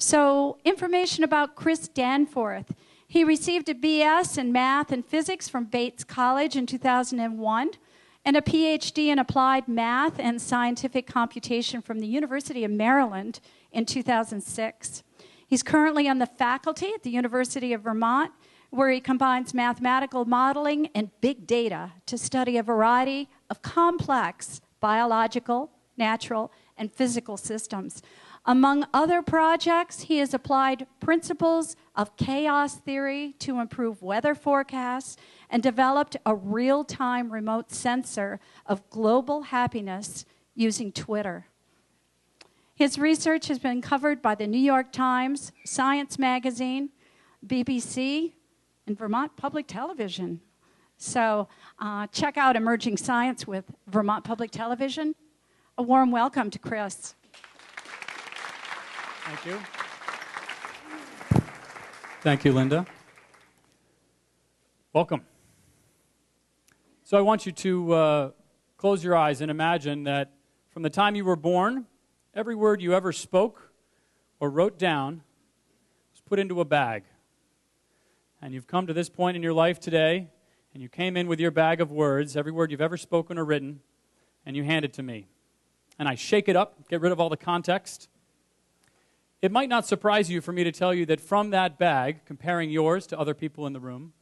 So, information about Chris Danforth. He received a BS in math and physics from Bates College in 2001 and a PhD in applied math and scientific computation from the University of Maryland in 2006. He's currently on the faculty at the University of Vermont, where he combines mathematical modeling and big data to study a variety of complex biological, natural, and physical systems. Among other projects, he has applied principles of chaos theory to improve weather forecasts and developed a real-time remote sensor of global happiness using Twitter. His research has been covered by the New York Times, Science Magazine, BBC, and Vermont Public Television. So check out Emerging Science with Vermont Public Television. A warm welcome to Chris. Thank you. Thank you, Linda. Welcome. So I want you to close your eyes and imagine that from the time you were born, every word you ever spoke or wrote down was put into a bag. And you've come to this point in your life today, and you came in with your bag of words, every word you've ever spoken or written, and you hand it to me. And I shake it up, get rid of all the context. It might not surprise you for me to tell you that from that bag, comparing yours to other people in the room,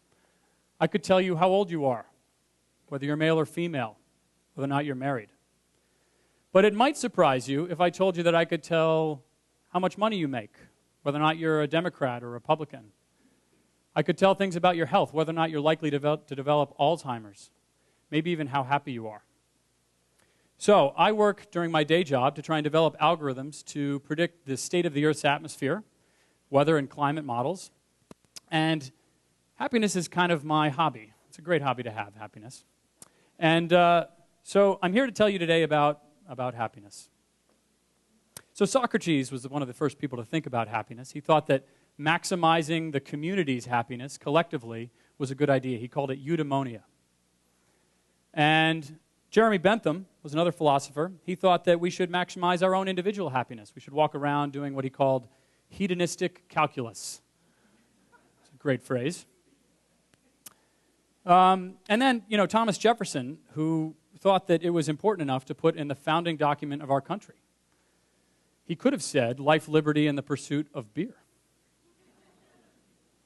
I could tell you how old you are, whether you're male or female, whether or not you're married. But it might surprise you if I told you that I could tell how much money you make, whether or not you're a Democrat or Republican. I could tell things about your health, whether or not you're likely to develop Alzheimer's, maybe even how happy you are. So I work during my day job to try and develop algorithms to predict the state of the Earth's atmosphere, weather and climate models. And happiness is kind of my hobby. It's a great hobby to have, happiness. And so I'm here to tell you today about happiness. So Socrates was one of the first people to think about happiness. He thought that maximizing the community's happiness collectively was a good idea. He called it eudaimonia. And Jeremy Bentham was another philosopher. He thought that we should maximize our own individual happiness. We should walk around doing what he called hedonistic calculus. It's a great phrase. And then, Thomas Jefferson, who thought that it was important enough to put in the founding document of our country. He could have said life, liberty, and the pursuit of beer.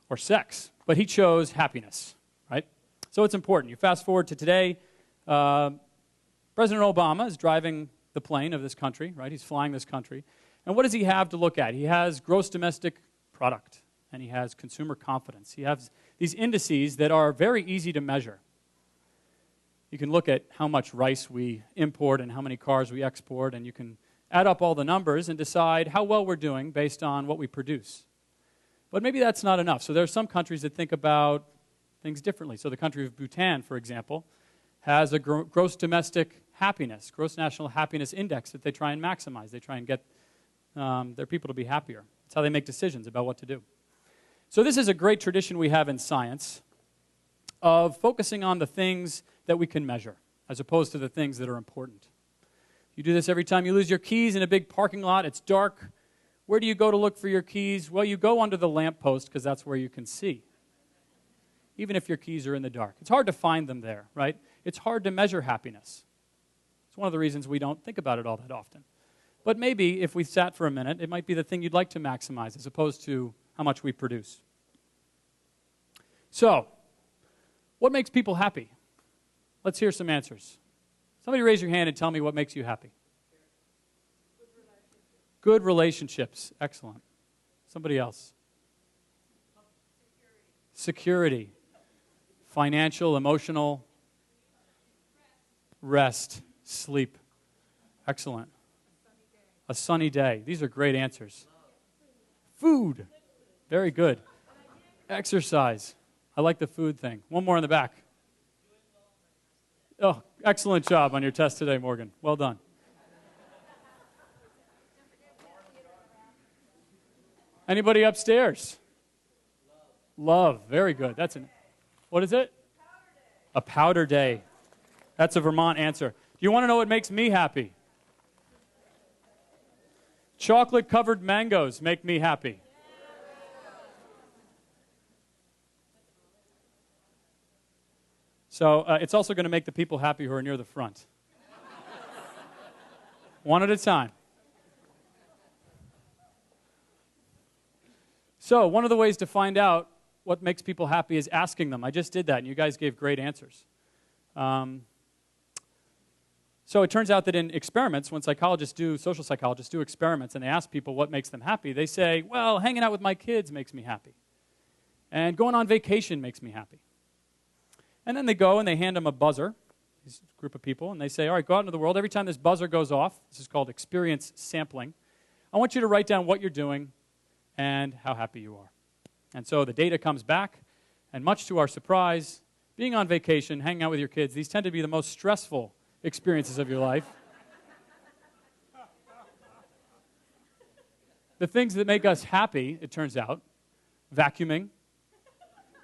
Or sex. But he chose happiness, right? So it's important. You fast forward to today, President Obama is driving the plane of this country, right? He's flying this country. And what does he have to look at? He has gross domestic product, and he has consumer confidence. He has these indices that are very easy to measure. You can look at how much rice we import and how many cars we export, and you can add up all the numbers and decide how well we're doing based on what we produce. But maybe that's not enough. So there are some countries that think about things differently. So the country of Bhutan, for example, has a gross domestic happiness, gross national happiness index that they try and maximize. They try and get their people to be happier. That's how they make decisions about what to do. So this is a great tradition we have in science of focusing on the things that we can measure as opposed to the things that are important. You do this every time you lose your keys in a big parking lot. It's dark. Where do you go to look for your keys? Well, you go under the lamppost because that's where you can see, even if your keys are in the dark. It's hard to find them there, right? It's hard to measure happiness. It's one of the reasons we don't think about it all that often. But maybe if we sat for a minute, it might be the thing you'd like to maximize as opposed to how much we produce. So, what makes people happy? Let's hear some answers. Somebody raise your hand and tell me what makes you happy. Good relationships. Excellent. Somebody else. Security. Financial, emotional. Rest. Sleep. Excellent. A sunny day. These are great answers. Food. Very good. Exercise. I like the food thing. One more in the back. Oh, excellent job on your test today, Morgan. Well done. Anybody upstairs? Love. Very good. What is it? A powder day. That's a Vermont answer. Do you want to know what makes me happy? Chocolate-covered mangoes make me happy. So it's also going to make the people happy who are near the front. One at a time. So one of the ways to find out what makes people happy is asking them. I just did that, and you guys gave great answers. So it turns out that in experiments, when social psychologists do experiments, and they ask people what makes them happy, they say, well, hanging out with my kids makes me happy. And going on vacation makes me happy. And then they go and they hand them a buzzer, this group of people, and they say, all right, go out into the world. Every time this buzzer goes off, this is called experience sampling, I want you to write down what you're doing and how happy you are. And so the data comes back, and much to our surprise, being on vacation, hanging out with your kids, these tend to be the most stressful experiences of your life. The things that make us happy, it turns out, vacuuming,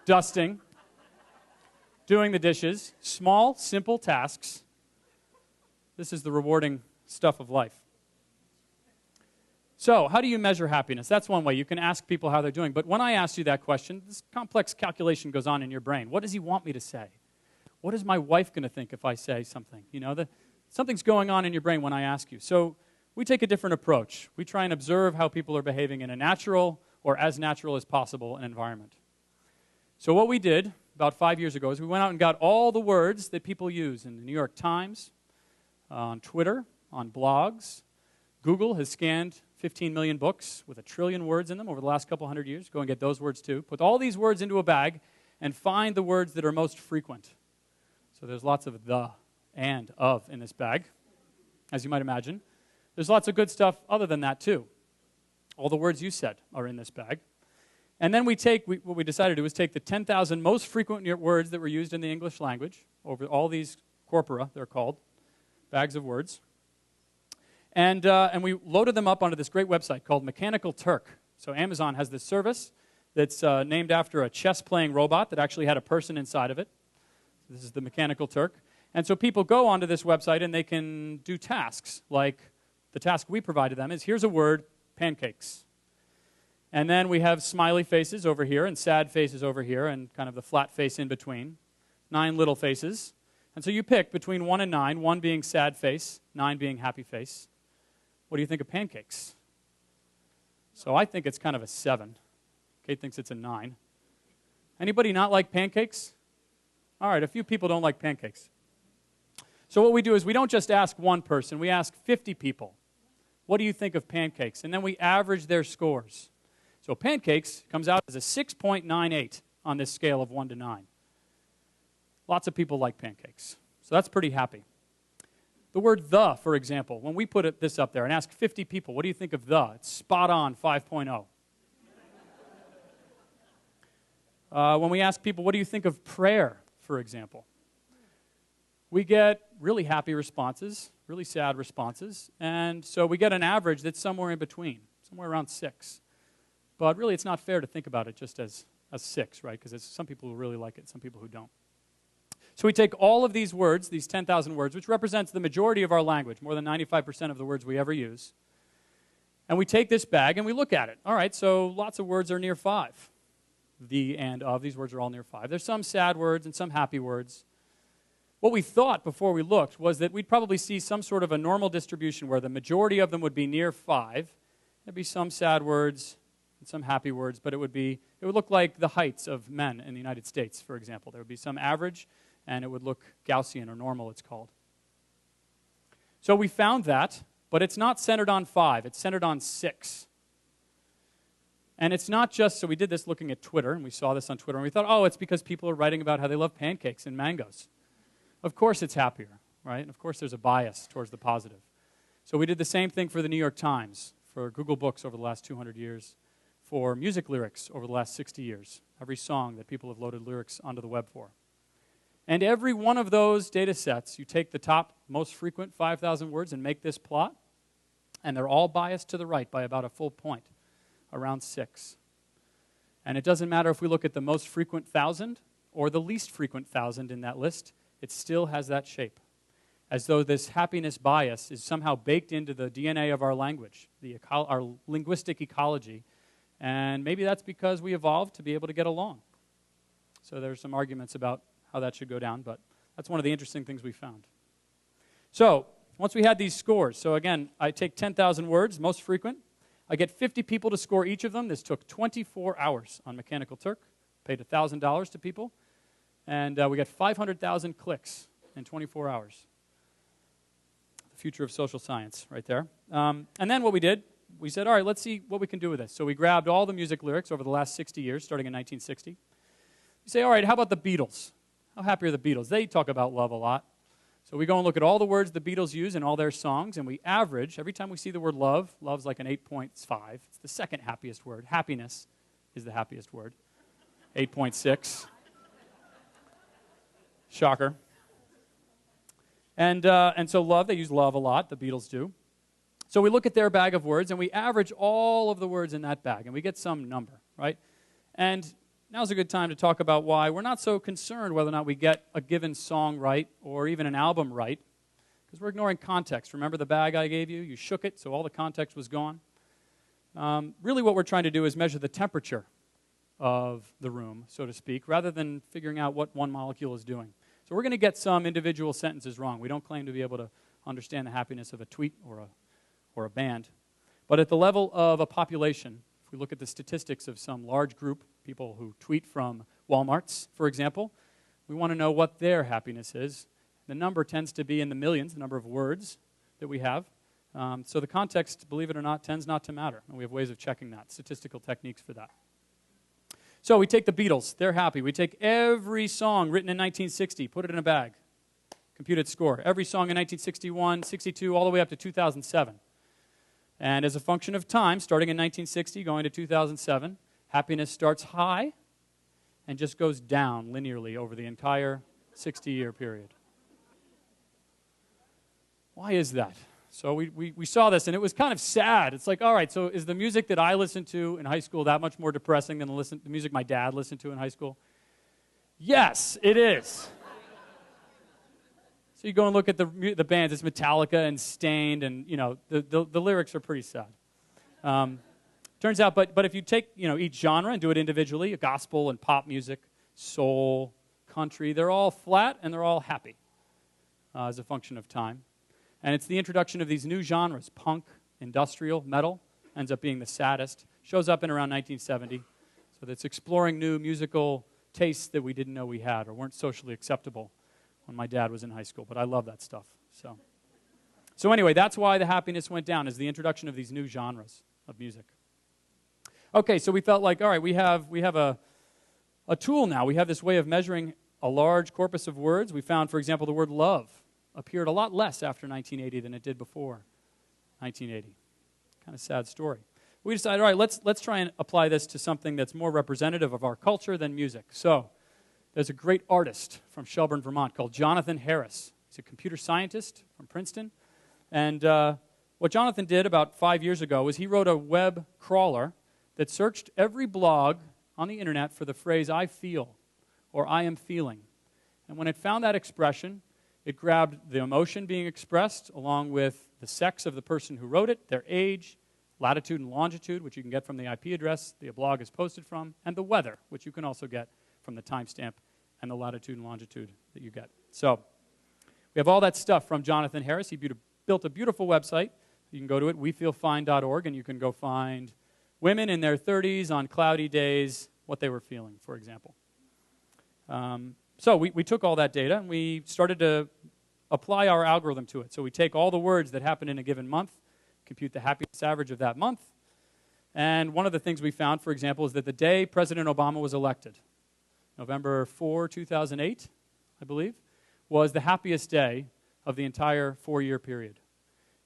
dusting, doing the dishes, small, simple tasks. This is the rewarding stuff of life. So, how do you measure happiness? That's one way. You can ask people how they're doing. But when I asked you that question, this complex calculation goes on in your brain. What does he want me to say? What is my wife going to think if I say something? You know, something's going on in your brain when I ask you. So, we take a different approach. We try and observe how people are behaving in a natural or as natural as possible environment. So what we did about 5 years ago is we went out and got all the words that people use in the New York Times, on Twitter, on blogs. Google has scanned 15 million books with 1 trillion words in them over the last couple hundred years. Go and get those words too. Put all these words into a bag and find the words that are most frequent. So there's lots of the and of in this bag, as you might imagine. There's lots of good stuff other than that too. All the words you said are in this bag. And then what we decided to do was take the 10,000 most frequent words that were used in the English language, over all these corpora, they're called, bags of words, and we loaded them up onto this great website called Mechanical Turk. So Amazon has this service that's named after a chess-playing robot that actually had a person inside of it. This is the Mechanical Turk. And so people go onto this website and they can do tasks, like the task we provided them is, here's a word, pancakes. And then we have smiley faces over here and sad faces over here and kind of the flat face in between. 9 little faces. And so you pick between 1 and 9, 1 being sad face, 9 being happy face. What do you think of pancakes? So I think it's kind of a 7. Kate thinks it's a 9. Anybody not like pancakes? All right, a few people don't like pancakes. So what we do is we don't just ask one person, we ask 50 people. What do you think of pancakes? And then we average their scores. So pancakes comes out as a 6.98 on this scale of 1 to 9. Lots of people like pancakes. So that's pretty happy. The word the, for example, when we put this up there and ask 50 people, what do you think of the? It's spot on 5.0. When we ask people, what do you think of prayer, for example? We get really happy responses, really sad responses, and so we get an average that's somewhere in between, somewhere around 6. But really, it's not fair to think about it just as 6, right? Because there's some people who really like it, some people who don't. So we take all of these words, these 10,000 words, which represents the majority of our language, more than 95% of the words we ever use, and we take this bag and we look at it. All right, so lots of words are near 5. The and of, these words are all near 5. There's some sad words and some happy words. What we thought before we looked was that we'd probably see some sort of a normal distribution where the majority of them would be near 5. There'd be some sad words and some happy words, but it would look like the heights of men in the United States, for example. There would be some average, and it would look Gaussian or normal, it's called. So we found that, but it's not centered on 5. It's centered on 6. And it's not just, so we did this looking at Twitter, and we saw this on Twitter, and we thought, oh, it's because people are writing about how they love pancakes and mangoes. Of course it's happier, right? And of course there's a bias towards the positive. So we did the same thing for the New York Times, for Google Books over the last 200 years, for music lyrics over the last 60 years, every song that people have loaded lyrics onto the web for. And every one of those data sets, you take the top most frequent 5,000 words and make this plot, and they're all biased to the right by about a full point, around 6. And it doesn't matter if we look at the most frequent 1,000 or the least frequent 1,000 in that list, it still has that shape. as though this happiness bias is somehow baked into the DNA of our language, our linguistic ecology. And maybe that's because we evolved to be able to get along. So there's some arguments about how that should go down, but that's one of the interesting things we found. So once we had these scores, so again, I take 10,000 words, most frequent. I get 50 people to score each of them. This took 24 hours on Mechanical Turk. Paid $1,000 to people. And we got 500,000 clicks in 24 hours. The future of social science right there. And then what we did, we said, all right, let's see what we can do with this. So we grabbed all the music lyrics over the last 60 years, starting in 1960. You say, all right, how about the Beatles? How happy are the Beatles? They talk about love a lot. So we go and look at all the words the Beatles use in all their songs, and we average, every time we see the word love, love's like an 8.5. It's the second happiest word. Happiness is the happiest word. 8.6. Shocker. And so love, they use love a lot, the Beatles do. So we look at their bag of words, and we average all of the words in that bag, and we get some number, right? And now's a good time to talk about why we're not so concerned whether or not we get a given song right or even an album right, because we're ignoring context. Remember the bag I gave you? You shook it, so all the context was gone. Really what we're trying to do is measure the temperature of the room, so to speak, rather than figuring out what one molecule is doing. So we're going to get some individual sentences wrong. We don't claim to be able to understand the happiness of a tweet or a band. But at the level of a population, if we look at the statistics of some large group, people who tweet from Walmarts, for example, we want to know what their happiness is. The number tends to be in the millions, the number of words that we have. So the context, believe it or not, tends not to matter. And we have ways of checking that, statistical techniques for that. So we take the Beatles, they're happy. We take every song written in 1960, put it in a bag, compute its score. Every song in 1961, 62, all the way up to 2007. And as a function of time, starting in 1960, going to 2007, happiness starts high and just goes down linearly over the entire 60-year period. Why is that? So we saw this, and it was kind of sad. It's like, all right, so is the music that I listened to in high school that much more depressing than the music my dad listened to in high school? Yes, it is. So you go and look at the bands. It's Metallica and Stained, and the lyrics are pretty sad. Turns out, but if you take each genre and do it individually, gospel and pop music, soul, country, they're all flat and they're all happy as a function of time. And it's the introduction of these new genres, punk, industrial, metal, ends up being the saddest. Shows up in around 1970. So that's exploring new musical tastes that we didn't know we had or weren't socially acceptable when my dad was in high school. But I love that stuff. So anyway, that's why the happiness went down, is the introduction of these new genres of music. Okay, so we felt like, all right, we have a tool now. We have this way of measuring a large corpus of words. We found, for example, the word love appeared a lot less after 1980 than it did before 1980. Kind of sad story. We decided, all right, let's try and apply this to something that's more representative of our culture than music. So there's a great artist from Shelburne, Vermont called Jonathan Harris. He's a computer scientist from Princeton. And what Jonathan did about 5 years ago was he wrote a web crawler that searched every blog on the internet for the phrase "I feel" or "I am feeling." And when it found that expression, it grabbed the emotion being expressed along with the sex of the person who wrote it, their age, latitude and longitude, which you can get from the IP address the blog is posted from, and the weather, which you can also get from the timestamp and the latitude and longitude that you get. So we have all that stuff from Jonathan Harris. He built a beautiful website. You can go to it, wefeelfine.org, and you can go find women in their 30s on cloudy days, what they were feeling, for example. So we took all that data and we started to apply our algorithm to it. So we take all the words that happen in a given month, compute the happiness average of that month, and one of the things we found, for example, is that the day President Obama was elected, November 4, 2008, I believe, was the happiest day of the entire 4-year period.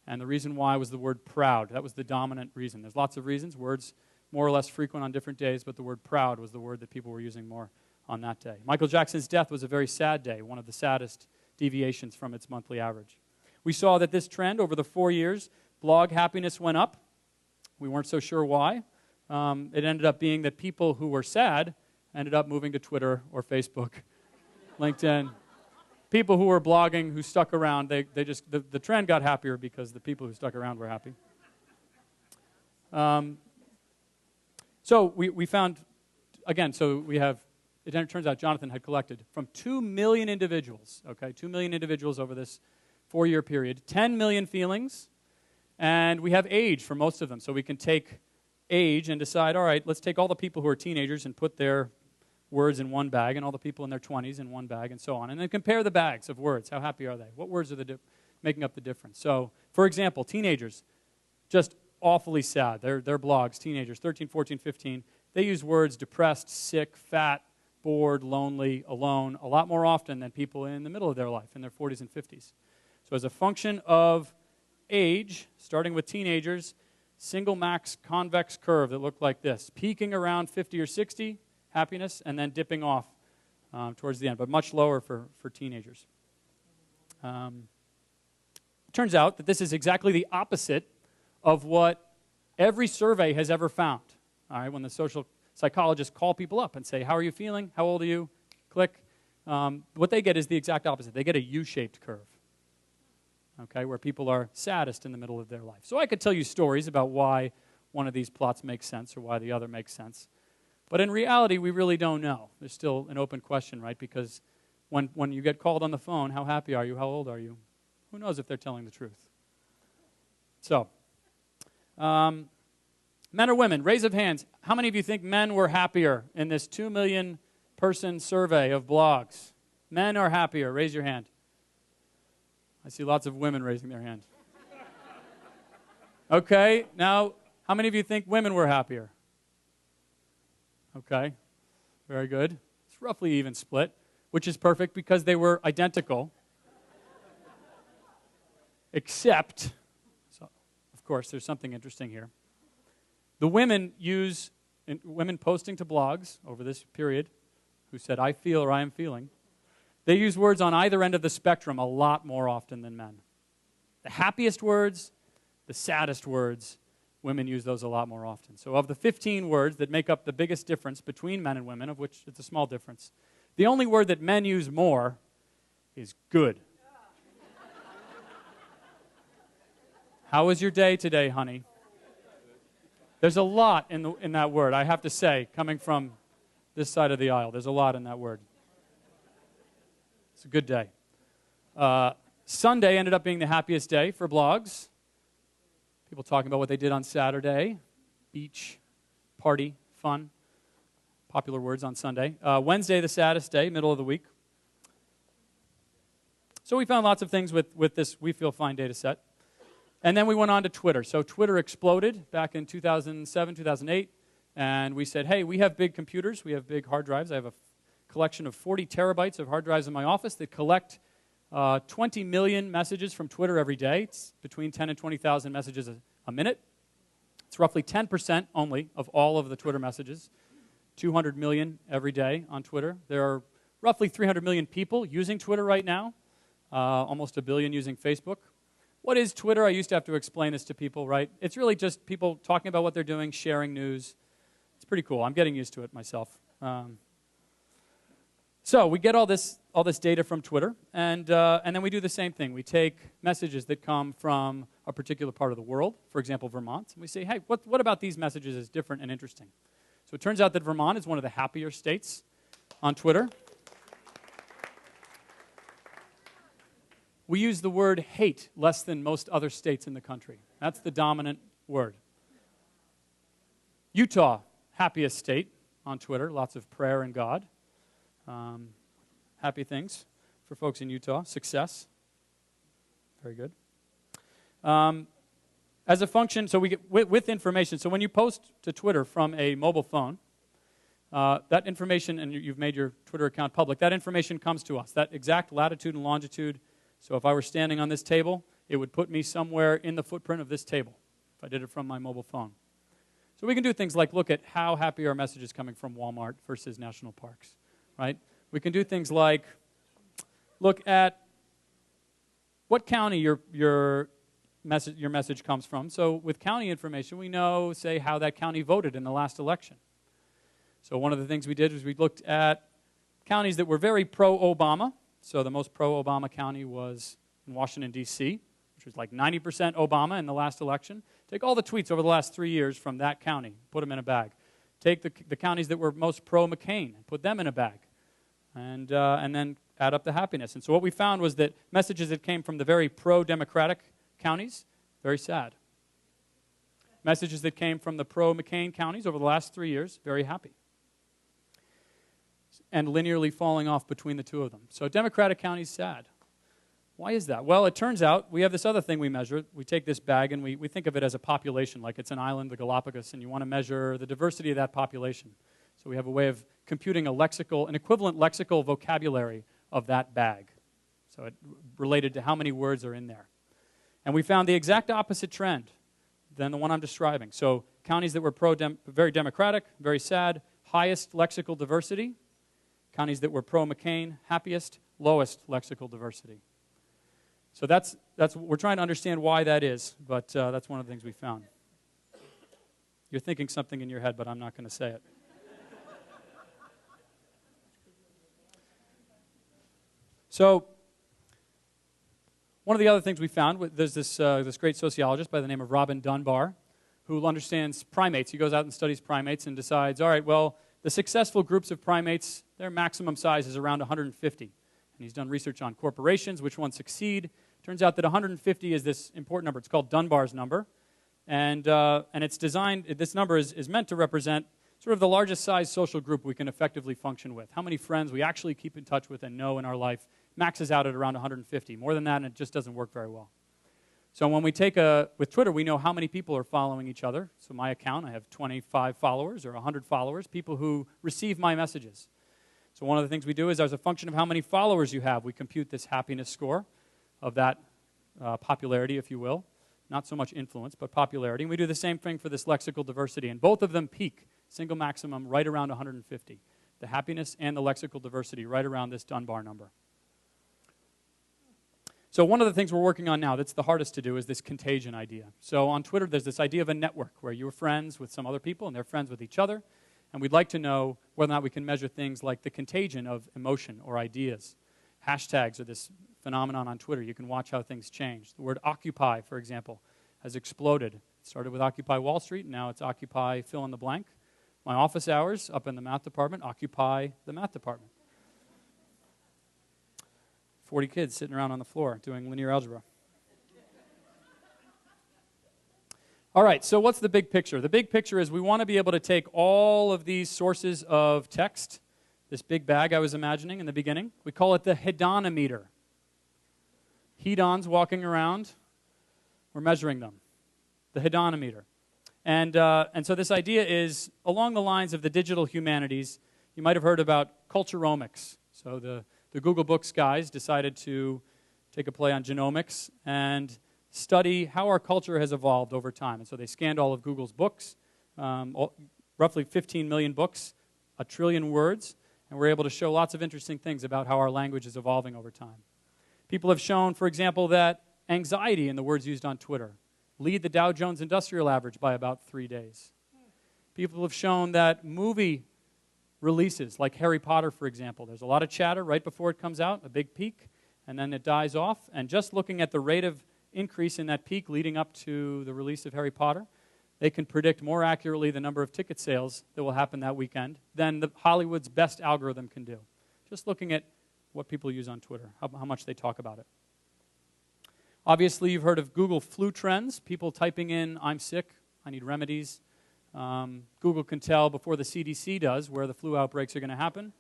And the reason why was the word proud. That was the dominant reason. There's lots of reasons, words more or less frequent on different days, but the word proud was the word that people were using more on that day. Michael Jackson's death was a very sad day, one of the saddest deviations from its monthly average. We saw that this trend over the 4 years, blog happiness went up. We weren't so sure why. It ended up being that people who were sad ended up moving to Twitter or Facebook, LinkedIn. people who were blogging, who stuck around, the trend got happier because the people who stuck around were happy. So we found, again, so we have, it turns out Jonathan had collected from 2 million individuals, okay, 2 million individuals over this 4-year period, 10 million feelings, and we have age for most of them. So we can take age and decide, all right, let's take all the people who are teenagers and put their words in one bag, and all the people in their 20s in one bag, and so on. And then compare the bags of words. How happy are they? What words are making up the difference? So, for example, teenagers, just awfully sad. Their blogs, teenagers, 13, 14, 15, they use words depressed, sick, fat, bored, lonely, alone, a lot more often than people in the middle of their life, in their 40s and 50s. So as a function of age, starting with teenagers, single max convex curve that looked like this, peaking around 50 or 60, happiness, and then dipping off towards the end, but much lower for teenagers. It turns out that this is exactly the opposite of what every survey has ever found. All right, when the social psychologists call people up and say, how are you feeling? How old are you? Click. What they get is the exact opposite. They get a U-shaped curve, okay, where people are saddest in the middle of their life. So I could tell you stories about why one of these plots makes sense or why the other makes sense. But in reality, we really don't know. There's still an open question, right? Because when you get called on the phone, how happy are you? How old are you? Who knows if they're telling the truth? So, men or women, raise of hands. How many of you think men were happier in this 2 million person survey of blogs? Men are happier. Raise your hand. I see lots of women raising their hand. Okay, now, how many of you think women were happier? Okay, very good. It's roughly even split, which is perfect because they were identical. Except, so of course, there's something interesting here. The women women posting to blogs over this period, who said, I feel or I am feeling, they use words on either end of the spectrum a lot more often than men. The happiest words, the saddest words, women use those a lot more often. So of the 15 words that make up the biggest difference between men and women, of which it's a small difference, the only word that men use more is good. How was your day today, honey? There's a lot in that word, I have to say, coming from this side of the aisle. There's a lot in that word. It's a good day. Sunday ended up being the happiest day for blogs. People talking about what they did on Saturday. Beach, party, fun. Popular words on Sunday. Wednesday, the saddest day, middle of the week. So we found lots of things with this We Feel Fine data set. And then we went on to Twitter. So Twitter exploded back in 2007, 2008. And we said, hey, we have big computers. We have big hard drives. I have a collection of 40 terabytes of hard drives in my office that collect 20 million messages from Twitter every day. It's between 10 and 20,000 messages a minute. It's roughly 10% only of all of the Twitter messages. 200 million every day on Twitter. There are roughly 300 million people using Twitter right now. Almost 1 billion using Facebook. What is Twitter? I used to have to explain this to people, right? It's really just people talking about what they're doing, sharing news. It's pretty cool. I'm getting used to it myself. So we get all this data from Twitter, and then we do the same thing. We take messages that come from a particular part of the world, for example, Vermont, and we say, hey, what about these messages is different and interesting? So it turns out that Vermont is one of the happier states on Twitter. We use the word hate less than most other states in the country. That's the dominant word. Utah, happiest state on Twitter, lots of prayer and God. Happy things for folks in Utah. Success. Very good. As a function, so we get with information. So when you post to Twitter from a mobile phone, that information, and you've made your Twitter account public, that information comes to us, that exact latitude and longitude. So if I were standing on this table, it would put me somewhere in the footprint of this table if I did it from my mobile phone. So we can do things like look at how happy are messages coming from Walmart versus national parks, right? We can do things like look at what county your message comes from. So with county information, we know, say, how that county voted in the last election. So one of the things we did was we looked at counties that were very pro-Obama. So the most pro-Obama county was in Washington, D.C., which was like 90% Obama in the last election. Take all the tweets over the last 3 years from that county, put them in a bag. Take the counties that were most pro-McCain and put them in a bag. And then add up the happiness. And so what we found was that messages that came from the very pro-Democratic counties, very sad. Messages that came from the pro-McCain counties over the last 3 years, very happy. And linearly falling off between the two of them. So Democratic counties, sad. Why is that? Well, it turns out we have this other thing we measure. We take this bag and we think of it as a population, like it's an island, the Galapagos, and you want to measure the diversity of that population. So we have a way of computing an equivalent lexical vocabulary of that bag. So it related to how many words are in there. And we found the exact opposite trend than the one I'm describing. So counties that were very Democratic, very sad, highest lexical diversity. Counties that were pro-McCain, happiest, lowest lexical diversity. So we're trying to understand why that is, but that's one of the things we found. You're thinking something in your head, but I'm not going to say it. So one of the other things we found, there's this great sociologist by the name of Robin Dunbar who understands primates. He goes out and studies primates and decides, all right, well, the successful groups of primates, their maximum size is around 150. And he's done research on corporations, which ones succeed. Turns out that 150 is this important number. It's called Dunbar's number. And it's designed, this number is meant to represent sort of the largest size social group we can effectively function with. How many friends we actually keep in touch with and know in our life maxes out at around 150. More than that, and it just doesn't work very well. So when we with Twitter, we know how many people are following each other. So my account, I have 25 followers or 100 followers, people who receive my messages. So one of the things we do is as a function of how many followers you have, we compute this happiness score of that popularity, if you will. Not so much influence, but popularity. And we do the same thing for this lexical diversity. And both of them peak, single maximum, right around 150. The happiness and the lexical diversity right around this Dunbar number. So one of the things we're working on now that's the hardest to do is this contagion idea. So on Twitter, there's this idea of a network where you're friends with some other people and they're friends with each other. And we'd like to know whether or not we can measure things like the contagion of emotion or ideas. Hashtags are this phenomenon on Twitter. You can watch how things change. The word Occupy, for example, has exploded. It started with Occupy Wall Street, and now it's Occupy fill in the blank. My office hours up in the math department, Occupy the math department. 40 kids sitting around on the floor doing linear algebra. All right, so what's the big picture? The big picture is we want to be able to take all of these sources of text, this big bag I was imagining in the beginning. We call it the hedonometer. Hedons walking around, we're measuring them. The hedonometer. And so this idea is along the lines of the digital humanities. You might have heard about culturomics. So the Google Books guys decided to take a play on genomics and study how our culture has evolved over time. And so they scanned all of Google's books, roughly 15 million books, 1 trillion words, and we're able to show lots of interesting things about how our language is evolving over time. People have shown, for example, that anxiety in the words used on Twitter lead the Dow Jones Industrial Average by about 3 days. People have shown that movie releases, like Harry Potter, for example, there's a lot of chatter right before it comes out, a big peak, and then it dies off. And just looking at the rate of increase in that peak leading up to the release of Harry Potter, they can predict more accurately the number of ticket sales that will happen that weekend than Hollywood's best algorithm can do. Just looking at what people use on Twitter, how much they talk about it. Obviously, you've heard of Google flu trends, people typing in, I'm sick, I need remedies. Google can tell before the CDC does where the flu outbreaks are going to happen.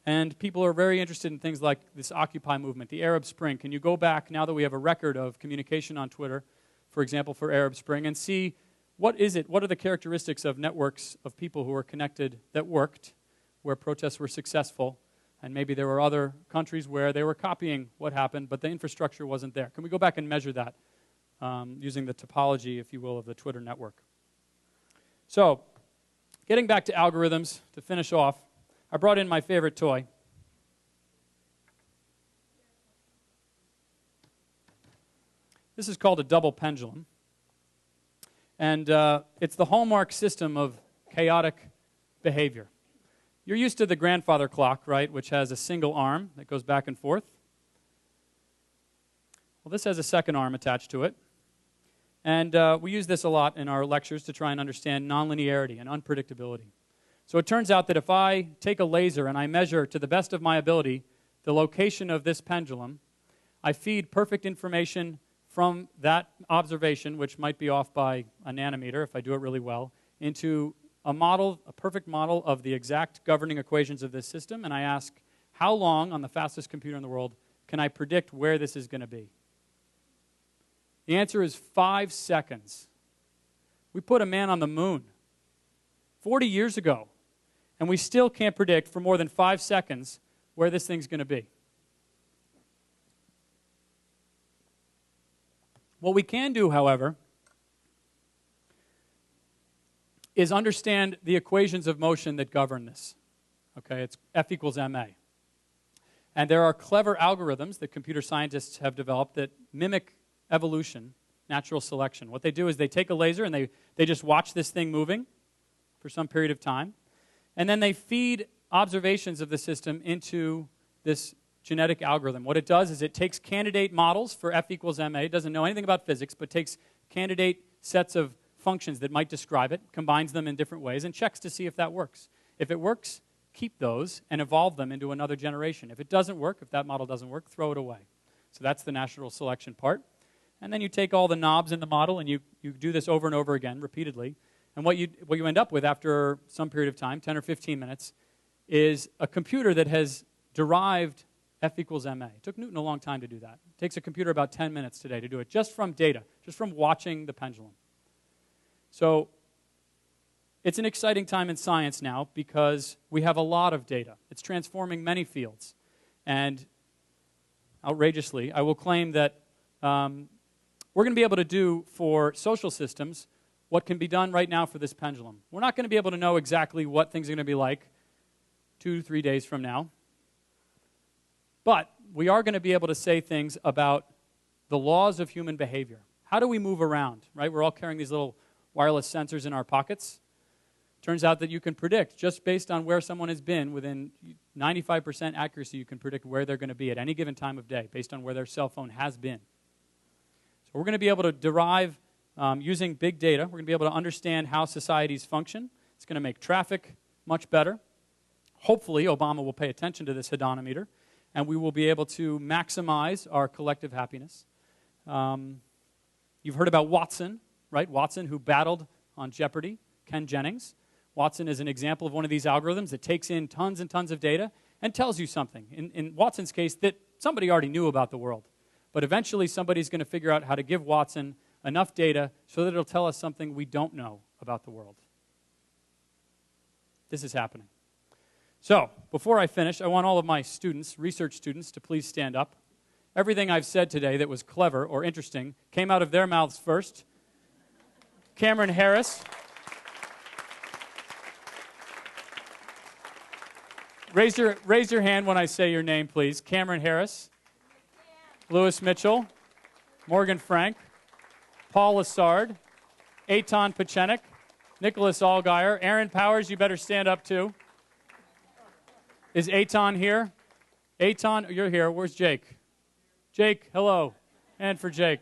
And people are very interested in things like this Occupy movement, the Arab Spring. Can you go back, now that we have a record of communication on Twitter, for example, for Arab Spring, and see what are the characteristics of networks of people who are connected that worked, where protests were successful, and maybe there were other countries where they were copying what happened, but the infrastructure wasn't there. Can we go back and measure that using the topology, if you will, of the Twitter network? So, getting back to algorithms, to finish off, I brought in my favorite toy. This is called a double pendulum. And it's the hallmark system of chaotic behavior. You're used to the grandfather clock, right, which has a single arm that goes back and forth. Well, this has a second arm attached to it. And we use this a lot in our lectures to try and understand nonlinearity and unpredictability. So it turns out that if I take a laser and I measure to the best of my ability the location of this pendulum, I feed perfect information from that observation, which might be off by a nanometer if I do it really well, into a model, a perfect model of the exact governing equations of this system, and I ask, how long on the fastest computer in the world can I predict where this is going to be? The answer is 5 seconds. We put a man on the moon 40 years ago, and we still can't predict for more than 5 seconds where this thing's going to be. What we can do, however, is understand the equations of motion that govern this. Okay, it's F equals ma. And there are clever algorithms that computer scientists have developed that mimic evolution, natural selection. What they do is they take a laser and they just watch this thing moving for some period of time, and then they feed observations of the system into this genetic algorithm. What it does is it takes candidate models for F equals ma. It doesn't know anything about physics, but takes candidate sets of functions that might describe it, combines them in different ways, and checks to see if that works. If it works, keep those and evolve them into another generation. If it doesn't work, if that model doesn't work, throw it away. So that's the natural selection part. And then you take all the knobs in the model and you do this over and over again, repeatedly. And what you end up with after some period of time, 10 or 15 minutes, is a computer that has derived F equals ma. It took Newton a long time to do that. It takes a computer about 10 minutes today to do it, just from data, just from watching the pendulum. So it's an exciting time in science now because we have a lot of data. It's transforming many fields. And outrageously, I will claim that we're going to be able to do for social systems what can be done right now for this pendulum. We're not going to be able to know exactly what things are going to be like 2 to 3 days from now. But we are going to be able to say things about the laws of human behavior. How do we move around, right? We're all carrying these little wireless sensors in our pockets. Turns out that you can predict, just based on where someone has been, within 95% accuracy, you can predict where they're going to be at any given time of day, based on where their cell phone has been. So we're going to be able to derive, using big data, we're going to be able to understand how societies function. It's going to make traffic much better. Hopefully, Obama will pay attention to this hedonometer, and we will be able to maximize our collective happiness. You've heard about Watson, right? Watson, who battled on Jeopardy, Ken Jennings. Watson is an example of one of these algorithms that takes in tons and tons of data and tells you something. In Watson's case, that somebody already knew about the world. But eventually, somebody's going to figure out how to give Watson enough data so that it'll tell us something we don't know about the world. This is happening. So, before I finish, I want all of my students, research students, to please stand up. Everything I've said today that was clever or interesting came out of their mouths first. Cameron Harris. Raise your hand when I say your name, please. Cameron Harris. Louis Mitchell. Morgan Frank. Paul Lassard. Eitan Pachenik. Nicholas Allgaier. Aaron Powers, you better stand up too. Is Eitan here? Eitan, you're here. Where's Jake? Jake, hello. And for Jake.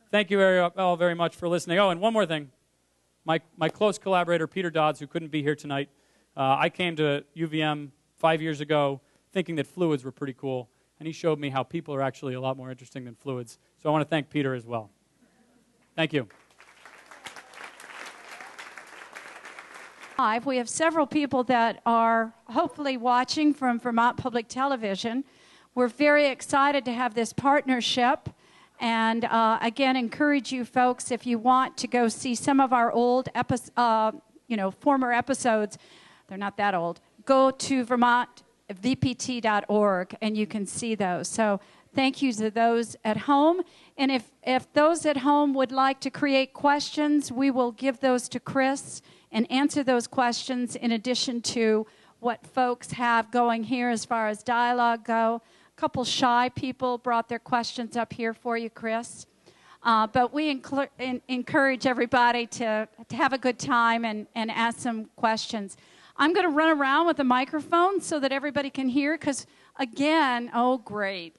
Thank you all very much for listening. Oh, and one more thing. My close collaborator, Peter Dodds, who couldn't be here tonight, I came to UVM 5 years ago thinking that fluids were pretty cool, and he showed me how people are actually a lot more interesting than fluids. So I want to thank Peter as well. Thank you. We have several people that are hopefully watching from Vermont Public Television. We're very excited to have this partnership. And again, encourage you folks, if you want to go see some of our old former episodes, they're not that old, go to vermontvpt.org and you can see those. So thank you to those at home. And if those at home would like to create questions, we will give those to Chris and answer those questions in addition to what folks have going here as far as dialogue go. A couple shy people brought their questions up here for you, Chris. But we encourage everybody to have a good time and ask some questions. I'm going to run around with a microphone so that everybody can hear, because, again, oh, great.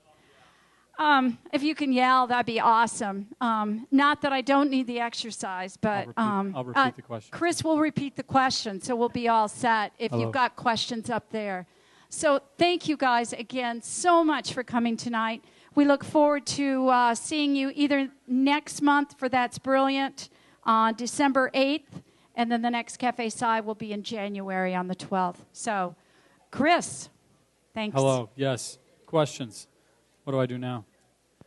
If you can yell, that'd be awesome. Not that I don't need the exercise, but I'll repeat the question. Chris will repeat the question, so we'll be all set if you've got questions up there. So thank you guys again so much for coming tonight. We look forward to seeing you either next month for That's Brilliant on December 8th, and then the next Cafe Psi will be in January on the 12th. So, Chris, thanks. Hello. Yes. Questions? What do I do now?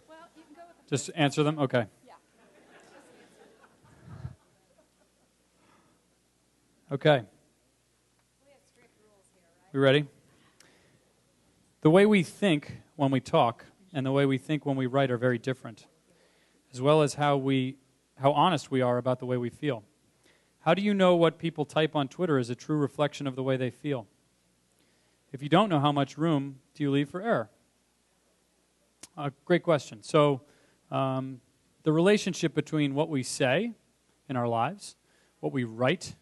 Well, you can go with the Just answer them? Okay. Yeah. Okay. We have strict rules here, right? We ready? The way we think when we talk and the way we think when we write are very different, as well as how honest we are about the way we feel. How do you know what people type on Twitter is a true reflection of the way they feel? If you don't know, how much room do you leave for error? Great question. So the relationship between what we say in our lives, what we write,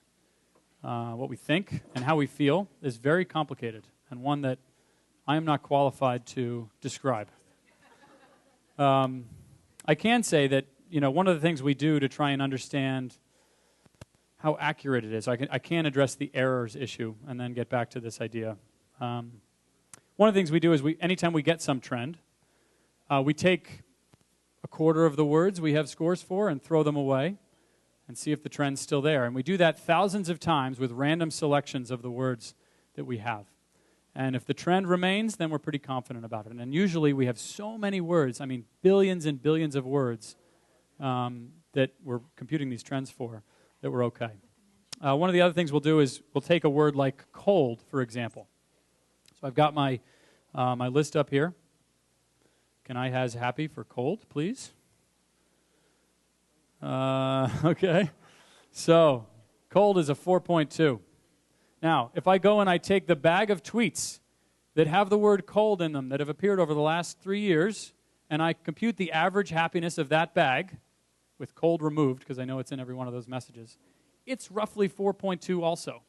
what we think, and how we feel is very complicated, and one that I am not qualified to describe. I can say that, one of the things we do to try and understand how accurate it is, I can address the errors issue and then get back to this idea. One of the things we do is anytime we get some trend, we take a quarter of the words we have scores for and throw them away and see if the trend's still there. And we do that thousands of times with random selections of the words that we have. And if the trend remains, then we're pretty confident about it. And usually we have so many words, billions and billions of words that we're computing these trends for, that we're okay. One of the other things we'll do is we'll take a word like cold, for example. So I've got my list up here. Can I has happy for cold, please? Okay. So cold is a 4.2. Now, if I go and I take the bag of tweets that have the word cold in them that have appeared over the last 3 years, and I compute the average happiness of that bag, with cold removed, because I know it's in every one of those messages, it's roughly 4.2 also.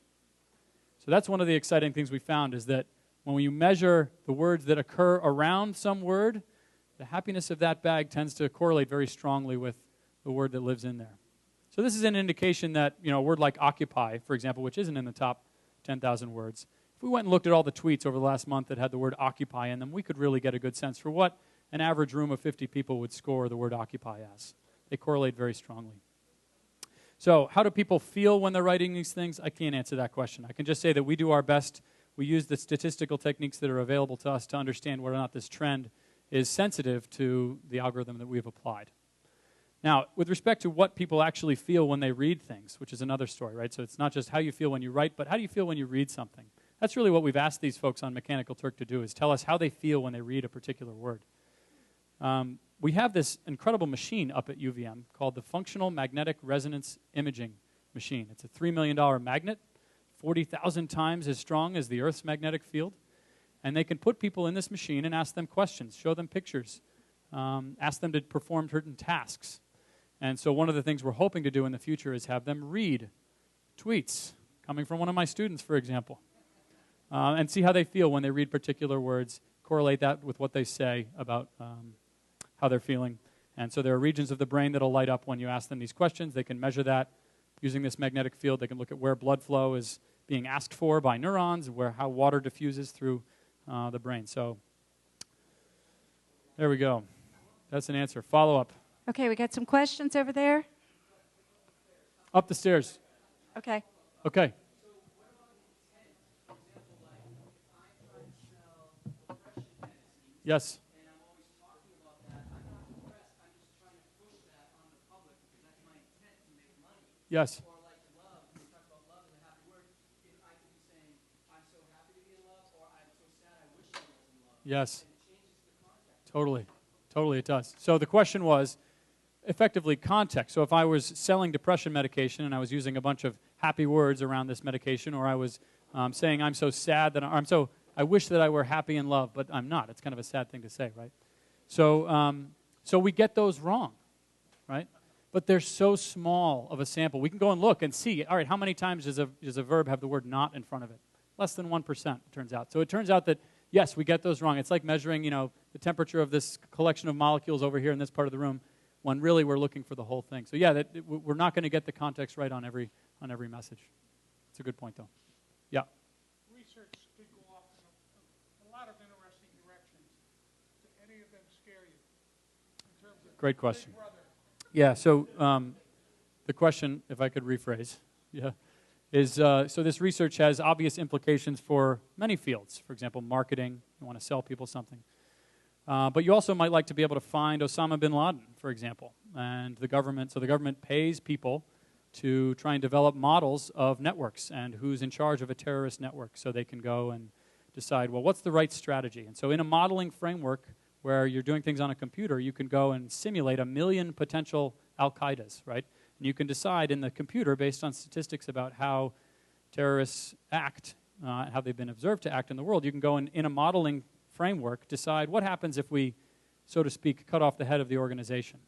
So that's one of the exciting things we found, is that when you measure the words that occur around some word, the happiness of that bag tends to correlate very strongly with the word that lives in there. So this is an indication that, a word like occupy, for example, which isn't in the top 10,000 words, if we went and looked at all the tweets over the last month that had the word occupy in them, we could really get a good sense for what an average room of 50 people would score the word occupy as. They correlate very strongly. So how do people feel when they're writing these things? I can't answer that question. I can just say that we do our best. We use the statistical techniques that are available to us to understand whether or not this trend is sensitive to the algorithm that we've applied. Now, with respect to what people actually feel when they read things, which is another story, right? So it's not just how you feel when you write, but how do you feel when you read something? That's really what we've asked these folks on Mechanical Turk to do, is tell us how they feel when they read a particular word. We have this incredible machine up at UVM called the Functional Magnetic Resonance Imaging Machine. It's a $3 million magnet, 40,000 times as strong as the Earth's magnetic field. And they can put people in this machine and ask them questions, show them pictures, ask them to perform certain tasks. And so one of the things we're hoping to do in the future is have them read tweets coming from one of my students, for example, and see how they feel when they read particular words, correlate that with what they say about how they're feeling. And so there are regions of the brain that will light up when you ask them these questions. They can measure that using this magnetic field. They can look at where blood flow is being asked for by neurons, how water diffuses through the brain. So there we go. That's an answer. Follow up. Okay, we got some questions over there. Up the stairs. Okay. Okay. Yes. Yes. Yes. Totally. Totally it does. So the question was, effectively, context. So if I was selling depression medication and I was using a bunch of happy words around this medication, or I was saying I'm so sad that I wish that I were happy in love, but I'm not. It's kind of a sad thing to say, right? So so we get those wrong, right? but they're so small of a sample. We can go and look and see, all right, how many times does a verb have the word not in front of it? Less than 1%, it turns out. So it turns out that, yes, we get those wrong. It's like measuring, the temperature of this collection of molecules over here in this part of the room, when really we're looking for the whole thing. So yeah, we're not going to get the context right on every message. It's a good point, though. Yeah. Research did go off in a lot of interesting directions. Do any of them scare you in terms of Great question. Big Brother? Yeah, so the question, if I could rephrase, is so this research has obvious implications for many fields. For example, marketing, you want to sell people something. But you also might like to be able to find Osama bin Laden, for example. And the government pays people to try and develop models of networks and who's in charge of a terrorist network so they can go and decide, well, what's the right strategy? And so in a modeling framework where you're doing things on a computer, you can go and simulate 1 million potential Al-Qaedas, right? And you can decide in the computer, based on statistics about how terrorists act, how they've been observed to act in the world, you can go and, in a modeling framework, decide what happens if we, so to speak, cut off the head of the organization.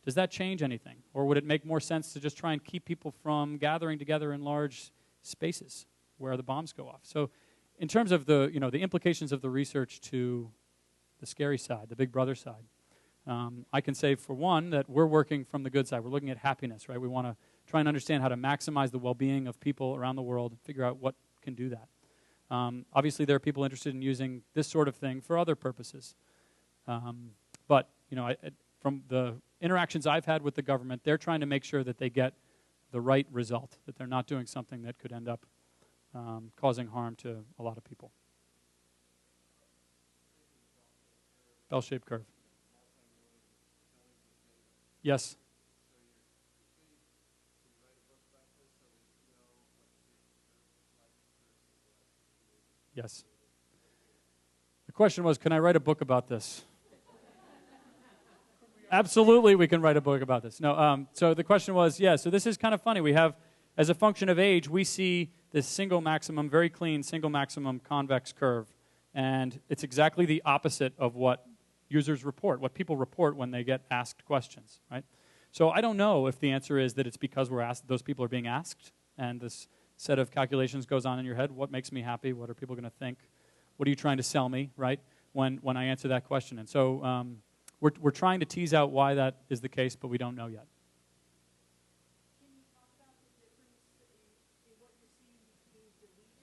Does that change anything? Or would it make more sense to just try and keep people from gathering together in large spaces where the bombs go off? So in terms of the implications of the research to the scary side, the Big Brother side, I can say, for one, that we're working from the good side. We're looking at happiness, right? We want to try and understand how to maximize the well-being of people around the world and figure out what can do that. Obviously, there are people interested in using this sort of thing for other purposes. But, from the interactions I've had with the government, they're trying to make sure that they get the right result, that they're not doing something that could end up causing harm to a lot of people. Bell-shaped curve. Yes? Yes. The question was, can I write a book about this? Absolutely, we can write a book about this. No, so the question was, so this is kind of funny. We have, as a function of age, we see this single maximum, very clean single maximum convex curve. And it's exactly the opposite of what users report, what people report when they get asked questions, right? So I don't know if the answer is that it's because those people are being asked, and this set of calculations goes on in your head. What makes me happy? What are people going to think? What are you trying to sell me, right, when I answer that question? And so we're trying to tease out why that is the case, but we don't know yet. Can you talk about the difference in what you're seeing between deleted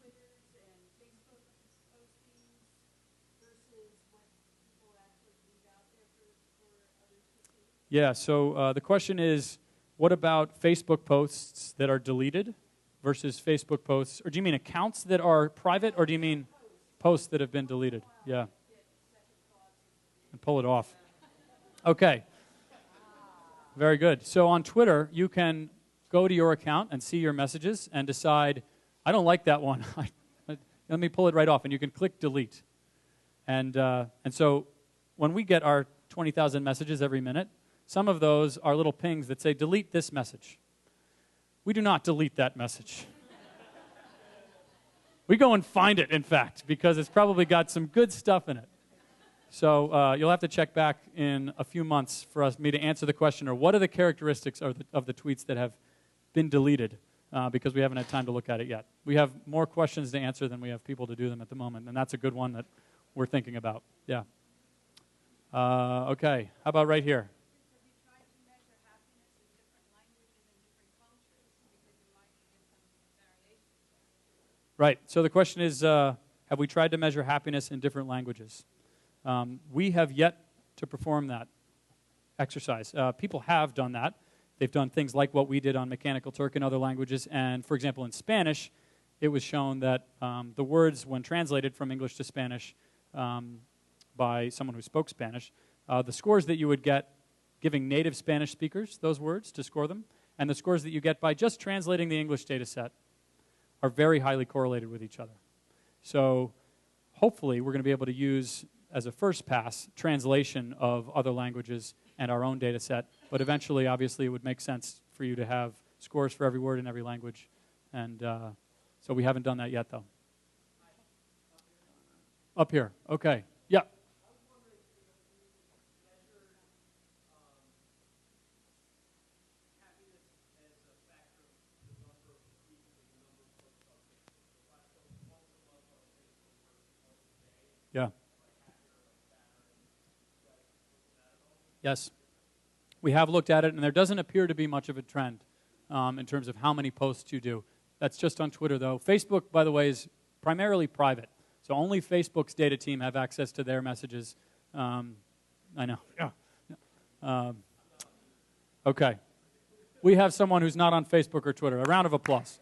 Twitters and Facebook postings versus what people actually leave out there for others to see? Yeah, so the question is, what about Facebook posts that are deleted versus Facebook posts? Or do you mean accounts that are private, or do you mean posts that have been deleted? Yeah. And pull it off. Okay. Very good. So on Twitter, you can go to your account and see your messages and decide, I don't like that one. Let me pull it right off. And you can click delete. And so when we get our 20,000 messages every minute, some of those are little pings that say, delete this message. We do not delete that message. We go and find it, in fact, because it's probably got some good stuff in it. So you'll have to check back in a few months for me to answer the question, or what are the characteristics of the tweets that have been deleted, because we haven't had time to look at it yet. We have more questions to answer than we have people to do them at the moment, and that's a good one that we're thinking about. Yeah. Okay, how about right here? Right. So the question is, have we tried to measure happiness in different languages? We have yet to perform that exercise. People have done that. They've done things like what we did on Mechanical Turk and other languages. And, for example, in Spanish, it was shown that the words, when translated from English to Spanish by someone who spoke Spanish, the scores that you would get giving native Spanish speakers those words to score them, and the scores that you get by just translating the English data set are very highly correlated with each other. So hopefully we're going to be able to use, as a first pass, translation of other languages and our own data set. But eventually, obviously, it would make sense for you to have scores for every word in every language. And so we haven't done that yet, though. Up here. Okay. Yeah. Yes. We have looked at it, and there doesn't appear to be much of a trend in terms of how many posts you do. That's just on Twitter, though. Facebook, by the way, is primarily private. So only Facebook's data team have access to their messages. I know. Yeah. Okay. We have someone who's not on Facebook or Twitter. A round of applause.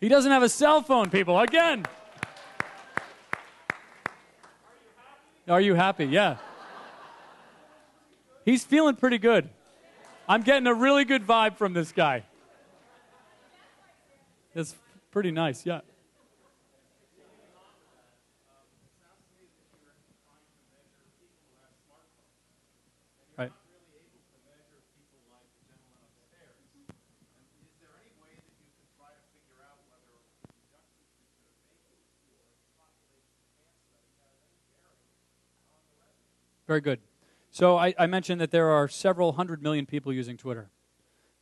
He doesn't have a cell phone, people. Again. Are you happy? Yeah. He's feeling pretty good. I'm getting a really good vibe from this guy. It's pretty nice, yeah. Right. Very good. So I mentioned that there are several 100 million people using Twitter.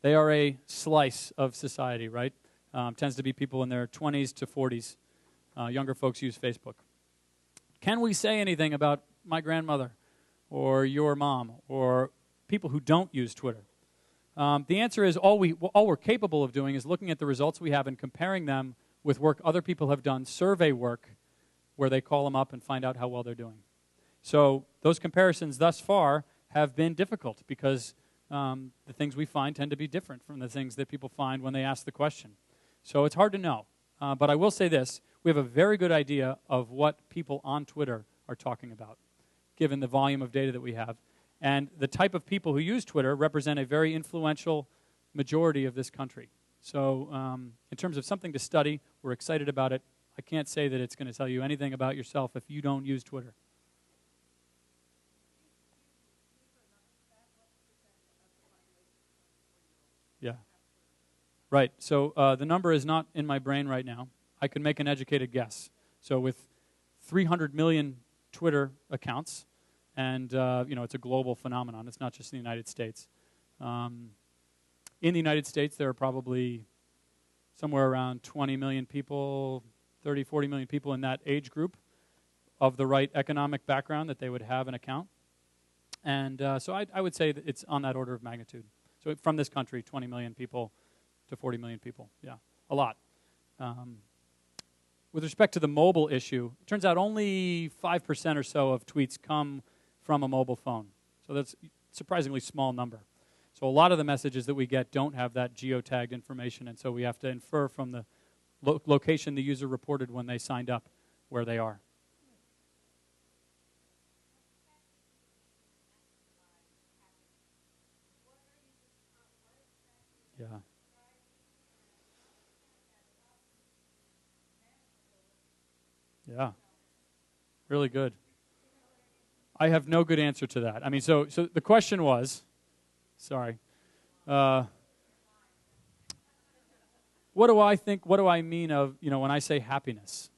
They are a slice of society, right? Tends to be people in their 20s to 40s. Younger folks use Facebook. Can we say anything about my grandmother or your mom or people who don't use Twitter? The answer is all we're capable of doing is looking at the results we have and comparing them with work other people have done, survey work, where they call them up and find out how well they're doing. So those comparisons thus far have been difficult because the things we find tend to be different from the things that people find when they ask the question. So it's hard to know. But I will say this. We have a very good idea of what people on Twitter are talking about, given the volume of data that we have. And the type of people who use Twitter represent a very influential majority of this country. So in terms of something to study, we're excited about it. I can't say that it's going to tell you anything about yourself if you don't use Twitter. Yeah. Right. So the number is not in my brain right now. I can make an educated guess. So with 300 million Twitter accounts, and it's a global phenomenon. It's not just in the United States. In the United States, there are probably somewhere around 20 million people, 30, 40 million people in that age group of the right economic background that they would have an account. And so I would say that it's on that order of magnitude. So from this country, 20 million people to 40 million people. Yeah, a lot. With respect to the mobile issue, it turns out only 5% or so of tweets come from a mobile phone. So that's a surprisingly small number. So a lot of the messages that we get don't have that geotagged information, and so we have to infer from the location the user reported when they signed up where they are. Yeah. Yeah. Really good. I have no good answer to that. I mean, so the question was, sorry, what do I think, what do I mean of, when I say happiness?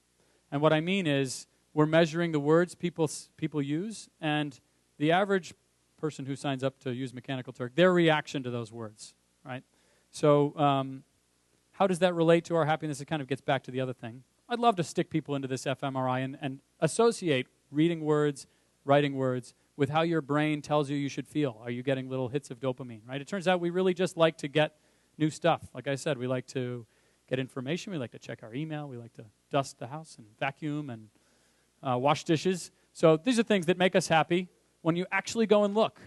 And what I mean is we're measuring the words people use, and the average person who signs up to use Mechanical Turk, their reaction to those words, right? So how does that relate to our happiness? It kind of gets back to the other thing. I'd love to stick people into this fMRI and associate reading words, writing words, with how your brain tells you should feel. Are you getting little hits of dopamine, right? It turns out we really just like to get new stuff. Like I said, we like to get information. We like to check our email. We like to dust the house and vacuum and wash dishes. So these are things that make us happy when you actually go and look,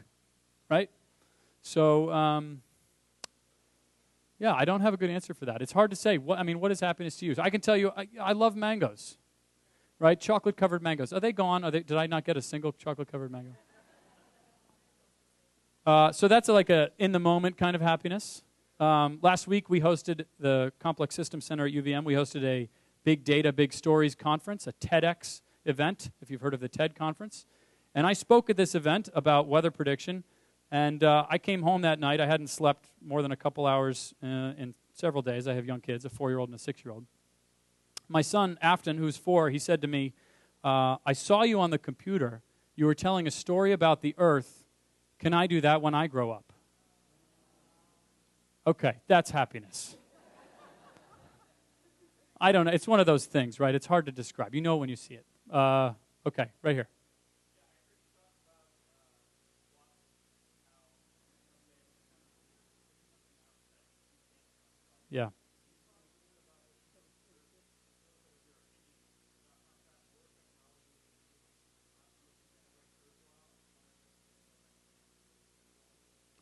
right? So, yeah, I don't have a good answer for that. It's hard to say. What is happiness to you? So I can tell you, I love mangoes, right? Chocolate-covered mangoes. Are they gone? Did I not get a single chocolate-covered mango? So that's like a in-the-moment kind of happiness. Last week, we hosted the Complex Systems Center at UVM. We hosted a Big Data, Big Stories conference, a TEDx event, if you've heard of the TED conference. And I spoke at this event about weather prediction. And I came home that night. I hadn't slept more than a couple hours in several days. I have young kids, a 4-year-old and a 6-year-old. My son, Afton, who's 4, he said to me, I saw you on the computer. You were telling a story about the earth. Can I do that when I grow up? Okay, that's happiness. I don't know. It's one of those things, right? It's hard to describe. You know when you see it. Okay, right here. Yeah.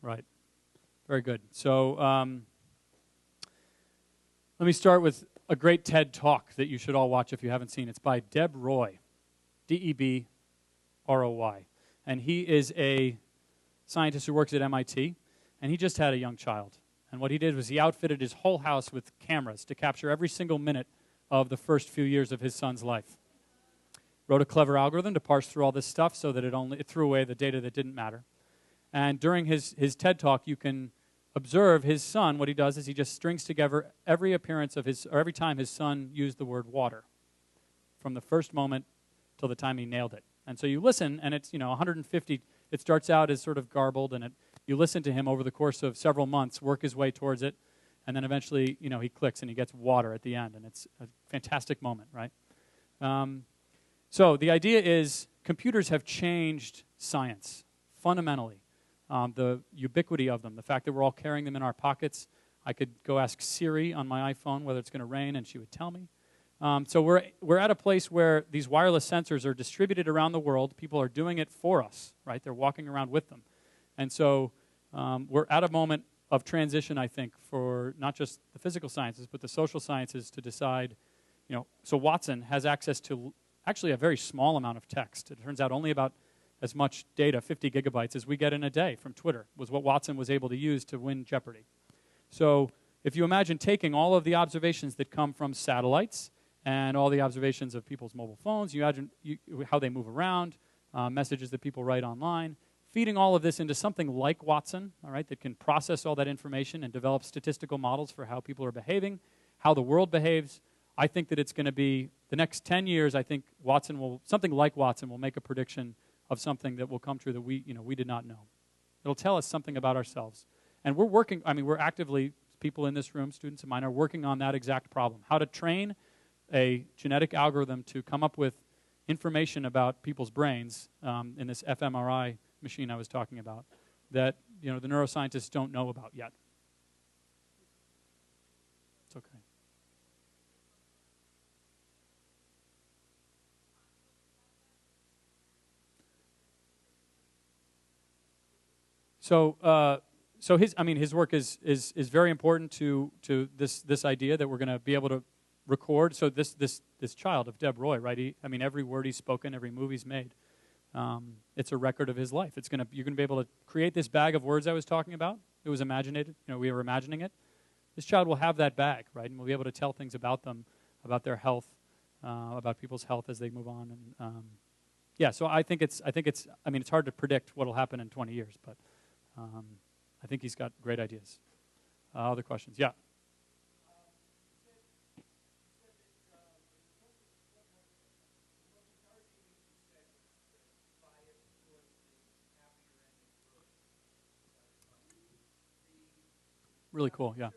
Right. Very good. So let me start with a great TED Talk that you should all watch if you haven't seen. It's by Deb Roy, Debroy. And he is a scientist who works at MIT, and he just had a young child. And what he did was he outfitted his whole house with cameras to capture every single minute of the first few years of his son's life. Wrote a clever algorithm to parse through all this stuff so that it threw away the data that didn't matter. And during his TED Talk, you can observe his son. What he does is he just strings together every appearance of his, or every time his son used the word water, from the first moment till the time he nailed it. And so you listen, and it's 150. It starts out as sort of garbled, and you listen to him over the course of several months, work his way towards it, and then eventually, he clicks and he gets water at the end, and it's a fantastic moment, right? So the idea is computers have changed science fundamentally. The ubiquity of them, the fact that we're all carrying them in our pockets. I could go ask Siri on my iPhone whether it's going to rain, and she would tell me. So we're at a place where these wireless sensors are distributed around the world. People are doing it for us, right? They're walking around with them. And so we're at a moment of transition, I think, for not just the physical sciences, but the social sciences to decide, so Watson has access to actually a very small amount of text. It turns out only about as much data, 50 gigabytes, as we get in a day from Twitter, was what Watson was able to use to win Jeopardy. So if you imagine taking all of the observations that come from satellites and all the observations of people's mobile phones, you imagine how they move around, messages that people write online, feeding all of this into something like Watson, all right, that can process all that information and develop statistical models for how people are behaving, how the world behaves. I think that it's going to be, the next 10 years, I think something like Watson will make a prediction of something that will come true that we did not know. It'll tell us something about ourselves. And we're actively, people in this room, students of mine, are working on that exact problem. How to train a genetic algorithm to come up with information about people's brains in this fMRI machine I was talking about that, the neuroscientists don't know about yet. It's okay. So his work is very important to this idea that we're going to be able to record. So this child of Deb Roy, right? Every word he's spoken, every move he's made, it's a record of his life. You're going to be able to create this bag of words I was talking about. It was imaginated. We were imagining it. This child will have that bag, right? And we'll be able to tell things about them, about their health, about people's health as they move on. And so I think it's hard to predict what will happen in 20 years, but I think he's got great ideas. Other questions? Yeah. Really cool, yeah.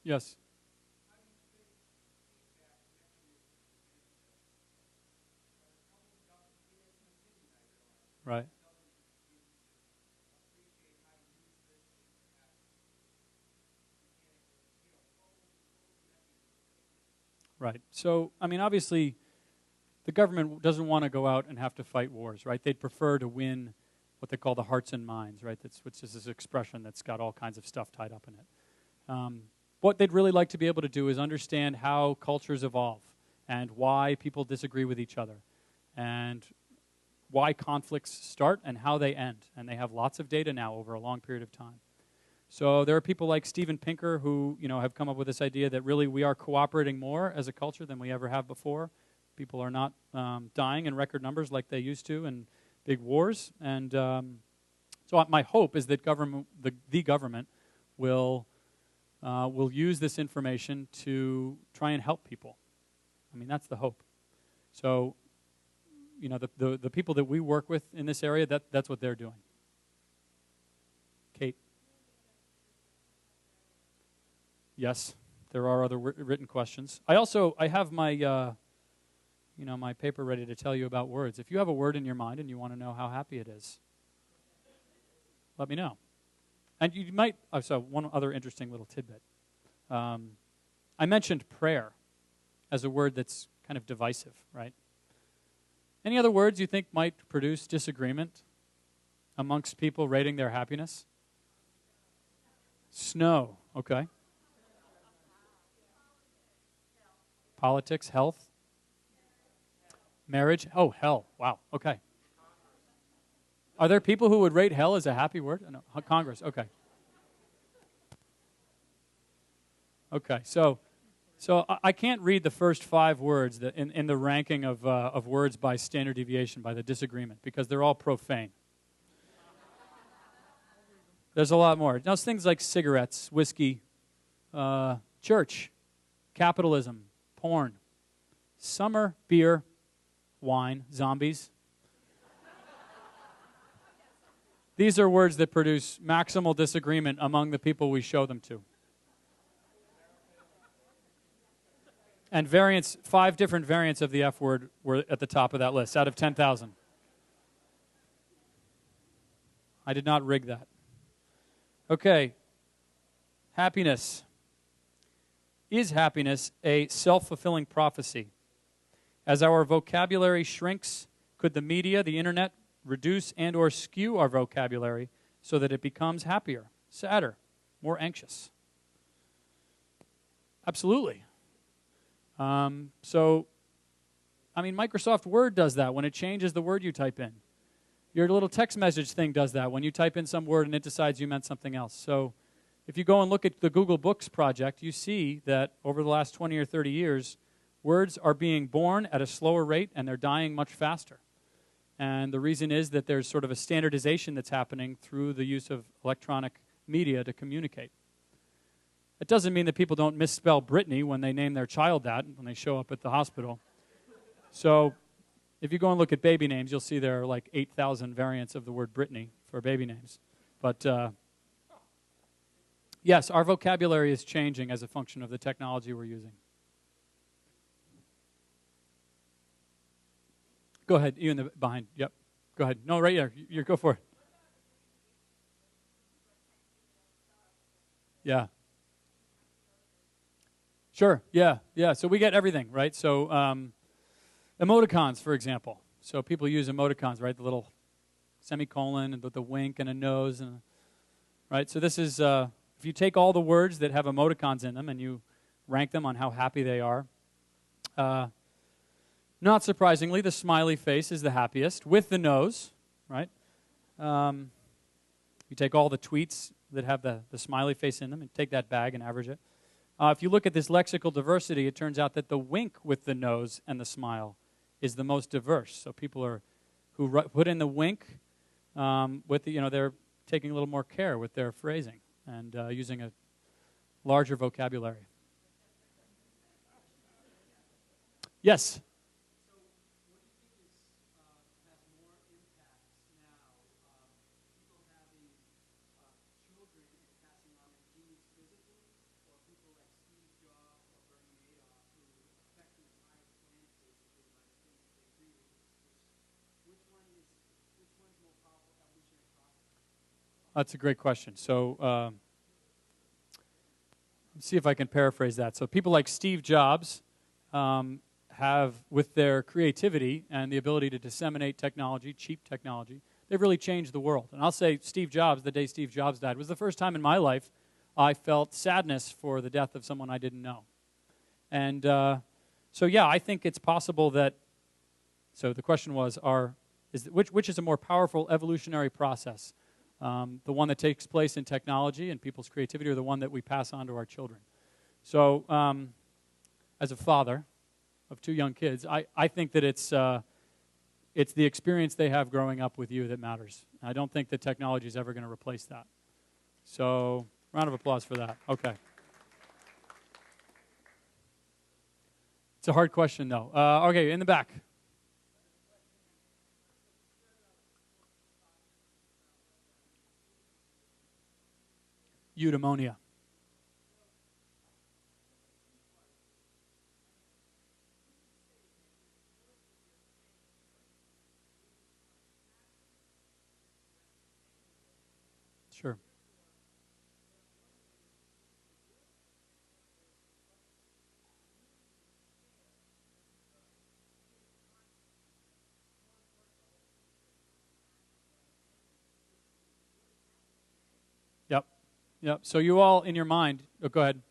Yes. Right. Right. So, obviously, the government doesn't want to go out and have to fight wars, right? They'd prefer to win what they call the hearts and minds, right? Which is this expression that's got all kinds of stuff tied up in it. What they'd really like to be able to do is understand how cultures evolve and why people disagree with each other and why conflicts start and how they end. And they have lots of data now over a long period of time. So there are people like Steven Pinker who have come up with this idea that really we are cooperating more as a culture than we ever have before. People are not dying in record numbers like they used to in big wars. And so my hope is that the government will use this information to try and help people. That's the hope. So the people that we work with in this area, that's what they're doing. Kate? Yes, there are other written questions. I have my my paper ready to tell you about words. If you have a word in your mind and you want to know how happy it is, let me know. And you might, so one other interesting little tidbit. I mentioned prayer as a word that's kind of divisive, right? Any other words you think might produce disagreement amongst people rating their happiness? Snow, okay. Politics, health. Marriage, oh, hell, wow, okay. Are there people who would rate hell as a happy word? No, Congress, okay. Okay, so I can't read the first 5 words that in the ranking of words by standard deviation, by the disagreement, because they're all profane. There's a lot more. Now, things like cigarettes, whiskey, church, capitalism, porn, summer, beer, wine, zombies. These are words that produce maximal disagreement among the people we show them to. And 5 different variants of the F word were at the top of that list, out of 10,000. I did not rig that. Okay. Happiness. Is happiness a self-fulfilling prophecy? As our vocabulary shrinks, could the media, the internet, reduce and or skew our vocabulary so that it becomes happier, sadder, more anxious? Absolutely. Microsoft Word does that when it changes the word you type in. Your little text message thing does that when you type in some word and it decides you meant something else. So if you go and look at the Google Books project, you see that over the last 20 or 30 years, words are being born at a slower rate and they're dying much faster. And the reason is that there's sort of a standardization that's happening through the use of electronic media to communicate. It doesn't mean that people don't misspell Brittany when they name their child that, when they show up at the hospital. So if you go and look at baby names, you'll see there are like 8,000 variants of the word Brittany for baby names. But yes, our vocabulary is changing as a function of the technology we're using. Go ahead, you in the behind. Yep, go ahead. No, right there. You go for it. Yeah. Sure, yeah. So we get everything, right? So emoticons, for example. So people use emoticons, right? The little semicolon and the wink and a nose, right? So this is, if you take all the words that have emoticons in them and you rank them on how happy they are, not surprisingly, the smiley face is the happiest, with the nose, right? You take all the tweets that have the smiley face in them and take that bag and average it. If you look at this lexical diversity, it turns out that the wink with the nose and the smile is the most diverse. So people who put in the wink with they're taking a little more care with their phrasing and using a larger vocabulary. Yes. That's a great question. So let's see if I can paraphrase that. So people like Steve Jobs have, with their creativity and the ability to disseminate technology, cheap technology, they've really changed the world. And I'll say Steve Jobs, the day Steve Jobs died, was the first time in my life I felt sadness for the death of someone I didn't know. And I think it's possible that, so the question was, which is a more powerful evolutionary process? The one that takes place in technology and people's creativity, or the one that we pass on to our children? So as a father of 2 young kids, I think that it's the experience they have growing up with you that matters. I don't think that technology is ever going to replace that. So round of applause for that. Okay. It's a hard question, though. Okay, in the back. Eudaimonia. Sure. Yep. Yep. So you all in your mind, oh, go ahead.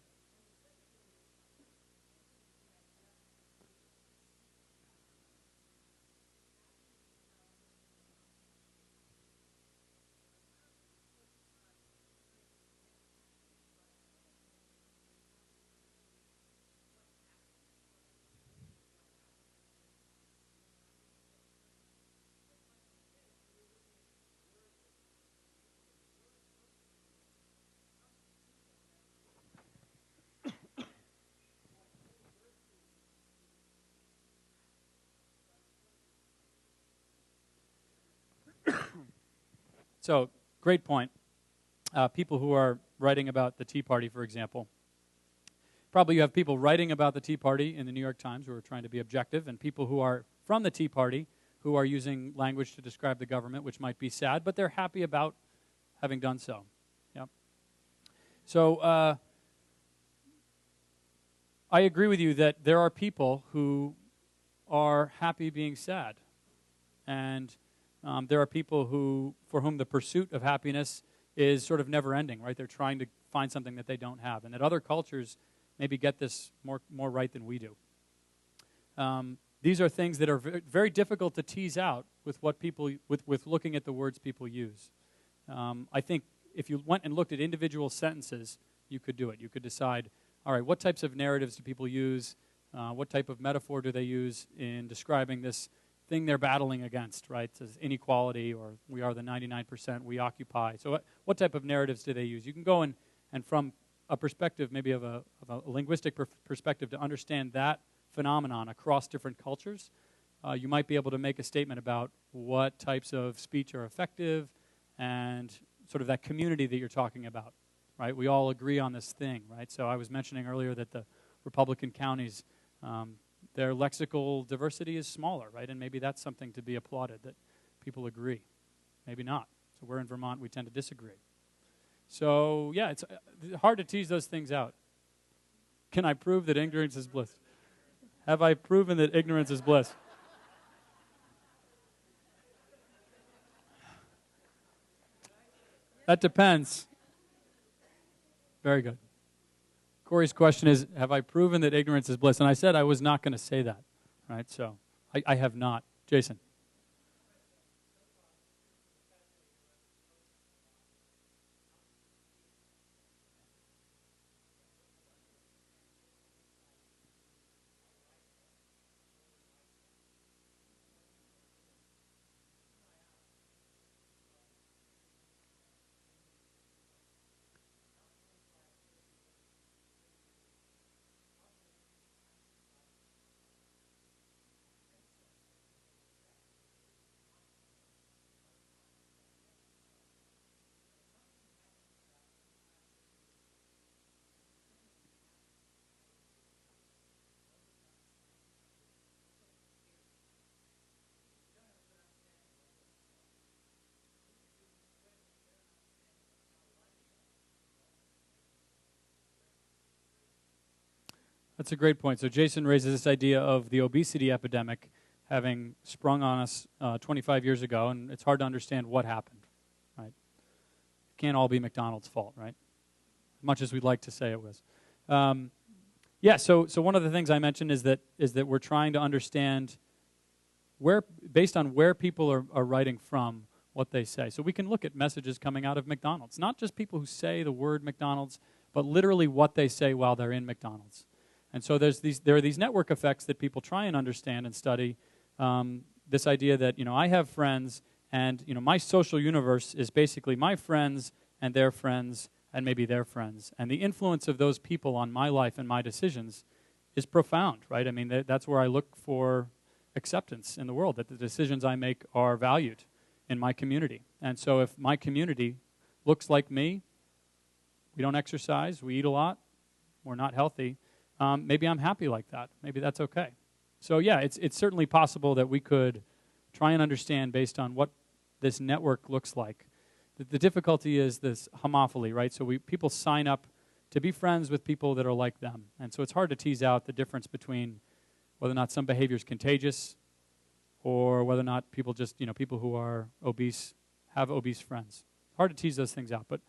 So, great point. People who are writing about the Tea Party, for example. Probably you have people writing about the Tea Party in the New York Times who are trying to be objective, and people who are from the Tea Party who are using language to describe the government, which might be sad, but they're happy about having done so. Yep. So, I agree with you that there are people who are happy being sad, and there are people for whom the pursuit of happiness is sort of never-ending, right? They're trying to find something that they don't have, and that other cultures maybe get this more right than we do. These are things that are very difficult to tease out with what people with looking at the words people use. I think if you went and looked at individual sentences, you could do it. You could decide, all right, what types of narratives do people use? What type of metaphor do they use in describing this thing they're battling against, right? As inequality, or we are the 99%, we occupy. So what type of narratives do they use? You can go and from a perspective, maybe of a linguistic perspective, to understand that phenomenon across different cultures, you might be able to make a statement about what types of speech are effective and sort of that community that you're talking about, right? We all agree on this thing, right? So I was mentioning earlier that the Republican counties, their lexical diversity is smaller, right? And maybe that's something to be applauded, that people agree. Maybe not. So we're in Vermont, we tend to disagree. So, yeah, it's hard to tease those things out. Can I prove that ignorance is bliss? Have I proven that ignorance is bliss? That depends. Very good. Corey's question is, have I proven that ignorance is bliss? And I said I was not going to say that, right? So I have not. Jason. That's a great point. So Jason raises this idea of the obesity epidemic having sprung on us 25 years ago, and it's hard to understand what happened, right? It can't all be McDonald's fault, right? As much as we'd like to say it was. So one of the things I mentioned is that we're trying to understand where, based on where people are writing from, what they say. So we can look at messages coming out of McDonald's, not just people who say the word McDonald's, but literally what they say while they're in McDonald's. And so there are these network effects that people try and understand and study. This idea that, I have friends, and, my social universe is basically my friends and their friends and maybe their friends. And the influence of those people on my life and my decisions is profound, right? I mean, that's where I look for acceptance in the world, that the decisions I make are valued in my community. And so if my community looks like me, we don't exercise, we eat a lot, we're not healthy, maybe I'm happy like that. Maybe that's okay. So yeah, it's certainly possible that we could try and understand based on what this network looks like. The difficulty is this homophily, right? So people sign up to be friends with people that are like them. And so it's hard to tease out the difference between whether or not some behavior is contagious or whether or not people just, people who are obese have obese friends. Hard to tease those things out, but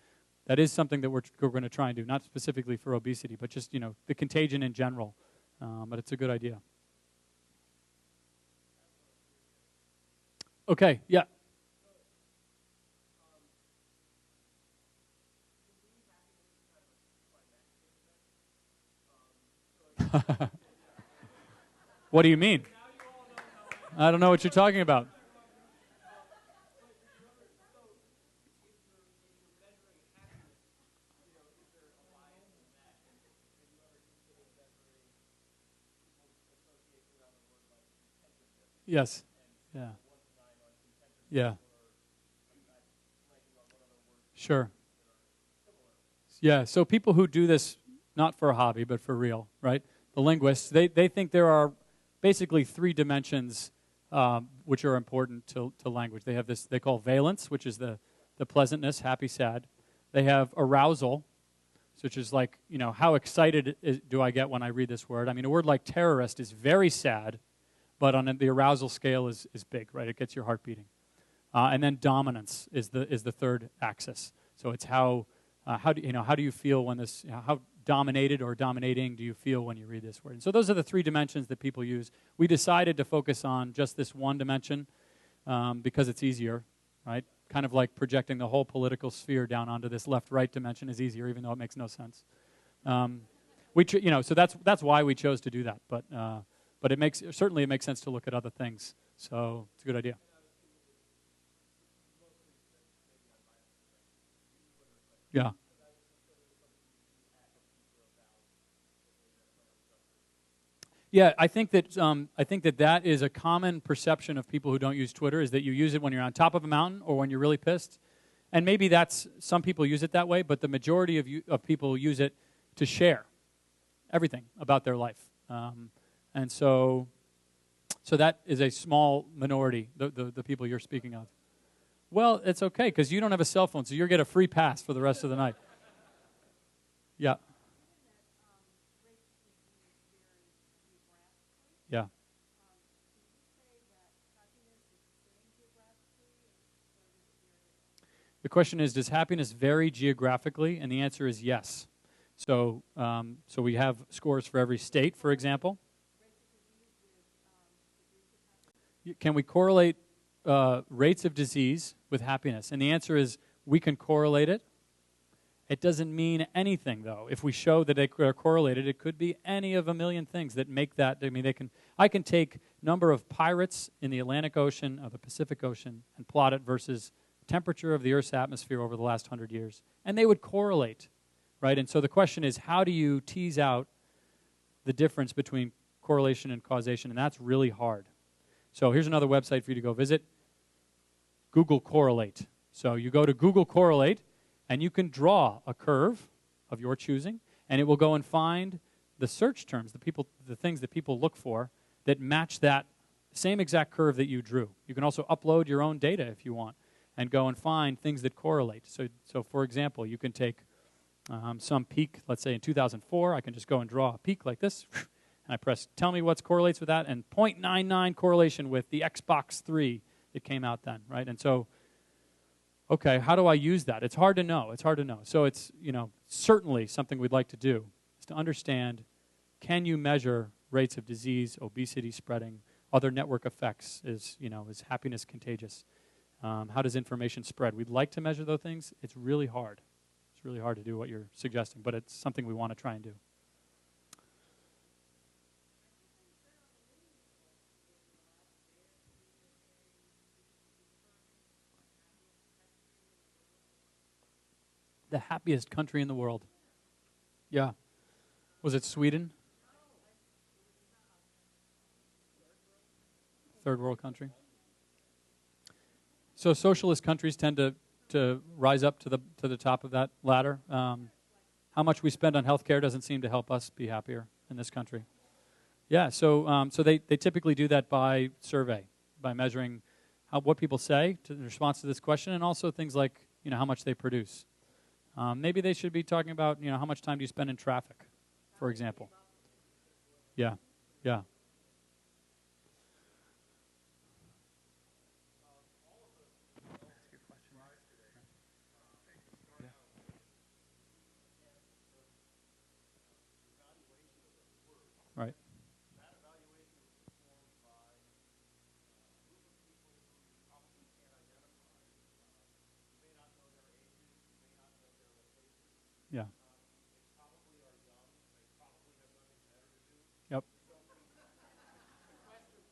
that is something that we're going to try and do, not specifically for obesity, but just, the contagion in general. But it's a good idea. Okay, yeah. What do you mean? I don't know what you're talking about. Yes. Yeah. Yeah. Sure. Yeah, so people who do this not for a hobby but for real, right? The linguists, they think there are basically three dimensions which are important to language. They have this, they call valence, which is the pleasantness, happy, sad. They have arousal, which is like, how excited do I get when I read this word? I mean, a word like terrorist is very sad, but on the arousal scale is big, right? It gets your heart beating. And then dominance is the third axis. So it's how do you feel when this, how dominated or dominating do you feel when you read this word? And so those are the three dimensions that people use. We decided to focus on just this one dimension because it's easier, right? Kind of like projecting the whole political sphere down onto this left-right dimension is easier, even though it makes no sense. So that's why we chose to do that. But it certainly makes sense to look at other things. So it's a good idea. Yeah. Yeah, I think that is a common perception of people who don't use Twitter, is that you use it when you're on top of a mountain or when you're really pissed. And maybe some people use it that way, but the majority of people use it to share everything about their life. And so that is a small minority, the people you're speaking of. Well, it's okay, because you don't have a cell phone, so you'll get a free pass for the rest of the night. Yeah. Yeah. The question is, does happiness vary geographically? And the answer is yes. So we have scores for every state, for example. Can we correlate rates of disease with happiness? And the answer is we can correlate it. It doesn't mean anything, though. If we show that they are correlated, it could be any of a million things that make that. I mean, I can take number of pirates in the Atlantic Ocean or the Pacific Ocean and plot it versus temperature of the Earth's atmosphere over the last 100 years, and they would correlate, right? And so the question is, how do you tease out the difference between correlation and causation? And that's really hard. So here's another website for you to go visit, Google Correlate. So you go to Google Correlate, and you can draw a curve of your choosing, and it will go and find the search terms, the things that people look for that match that same exact curve that you drew. You can also upload your own data if you want and go and find things that correlate. So for example, you can take some peak, let's say in 2004, I can just go and draw a peak like this, and I press tell me what correlates with that, and 0.99 correlation with the Xbox 3 that came out then, right? And so, okay, how do I use that? It's hard to know. So it's, certainly something we'd like to do is to understand, can you measure rates of disease, obesity spreading, other network effects? Is happiness contagious? How does information spread? We'd like to measure those things. It's really hard. It's really hard to do what you're suggesting, but it's something we want to try and do. The happiest country in the world. Yeah. Was it Sweden? Third world country. So socialist countries tend to rise up to the top of that ladder. How much we spend on healthcare doesn't seem to help us be happier in this country. Yeah, so they typically do that by survey, by measuring what people say in response to this question, and also things like how much they produce. Maybe they should be talking about, how much time do you spend in traffic, for example. Yeah, yeah. Right. Yeah. Yep.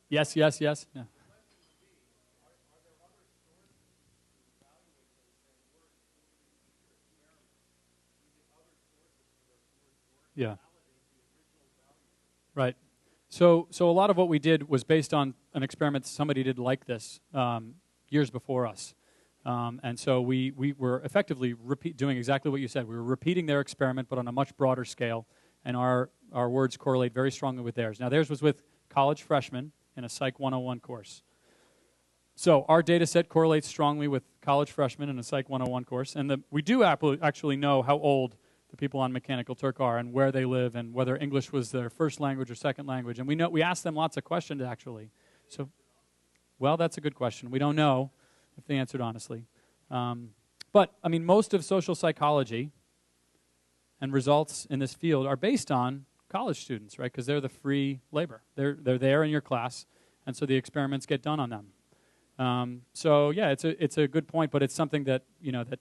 Yes, yes, yes. Yeah. Yeah. Right. So a lot of what we did was based on an experiment somebody did like this years before us. And so we were effectively doing exactly what you said. We were repeating their experiment, but on a much broader scale, and our words correlate very strongly with theirs. Now, theirs was with college freshmen in a Psych 101 course. So our data set correlates strongly with college freshmen in a Psych 101 course, and we do actually know how old the people on Mechanical Turk are and where they live and whether English was their first language or second language. And we asked them lots of questions, actually. So, well, that's a good question. We don't know if they answered honestly. But, I mean, most of social psychology and results in this field are based on college students, right? Because they're the free labor. They're there in your class, and so the experiments get done on them. So, yeah, it's a good point, but it's something that, that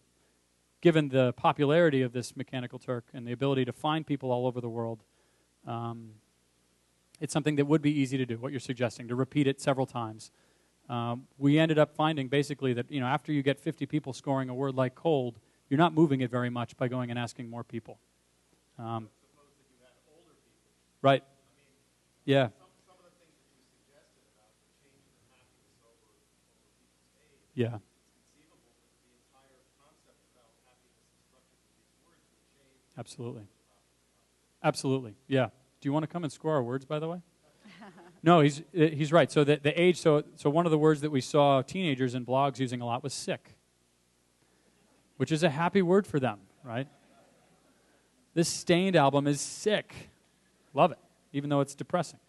given the popularity of this Mechanical Turk and the ability to find people all over the world, it's something that would be easy to do, what you're suggesting, to repeat it several times. We ended up finding basically that, after you get 50 people scoring a word like cold, you're not moving it very much by going and asking more people. Right. Yeah. Yeah. Absolutely. Absolutely. Yeah. Do you want to come and score our words, by the way? No, he's right. So the age. So one of the words that we saw teenagers in blogs using a lot was sick, which is a happy word for them, right? This Stained album is sick. Love it, even though it's depressing.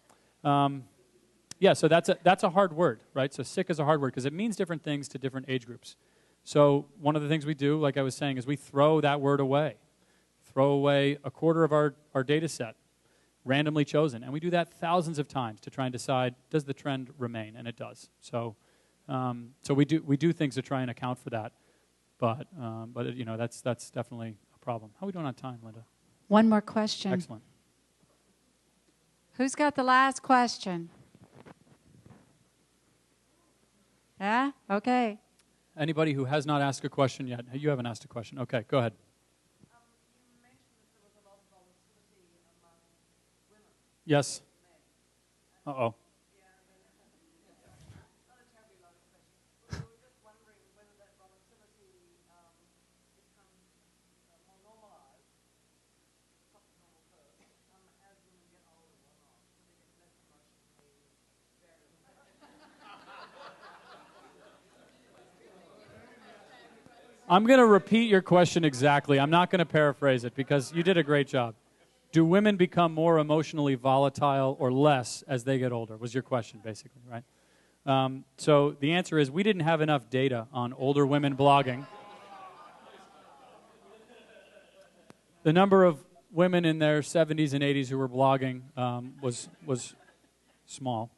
Yeah. So that's a hard word, right? So sick is a hard word because it means different things to different age groups. So one of the things we do, like I was saying, is we throw that word away. Throw away a quarter of our data set, randomly chosen. And we do that thousands of times to try and decide, does the trend remain? And it does. So we do things to try and account for that. But that's definitely a problem. How are we doing on time, Linda? One more question. Excellent. Who's got the last question? Yeah? Okay. Anybody who has not asked a question yet? You haven't asked a question. Okay, go ahead. Yes. Uh-oh. I'm going to repeat your question exactly. I'm not going to paraphrase it because you did a great job. Do women become more emotionally volatile or less as they get older, was your question, basically, right? So the answer is we didn't have enough data on older women blogging. The number of women in their 70s and 80s who were blogging was small.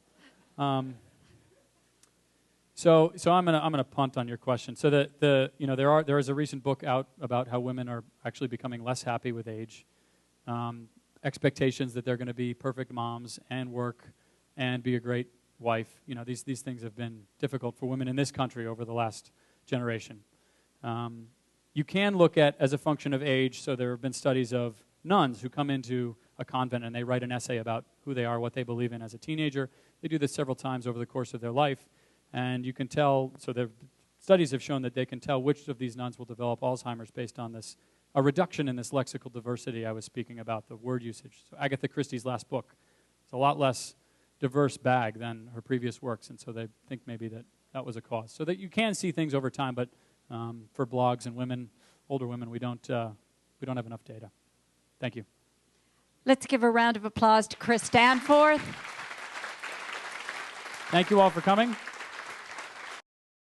So I'm gonna punt on your question. So there is a recent book out about how women are actually becoming less happy with age. Expectations that they're going to be perfect moms and work and be a great wife. These things have been difficult for women in this country over the last generation. You can look at as a function of age. So there have been studies of nuns who come into a convent and they write an essay about who they are, what they believe in as a teenager. They do this several times over the course of their life. And you can tell, so the studies have shown that they can tell which of these nuns will develop Alzheimer's based on this, a reduction in this lexical diversity I was speaking about, the word usage. So Agatha Christie's last book, it's a lot less diverse bag than her previous works, and so they think maybe that was a cause. So that you can see things over time, but For blogs and women, older women, we don't have enough data. Thank you. Let's give a round of applause to Chris Danforth. Thank you all for coming.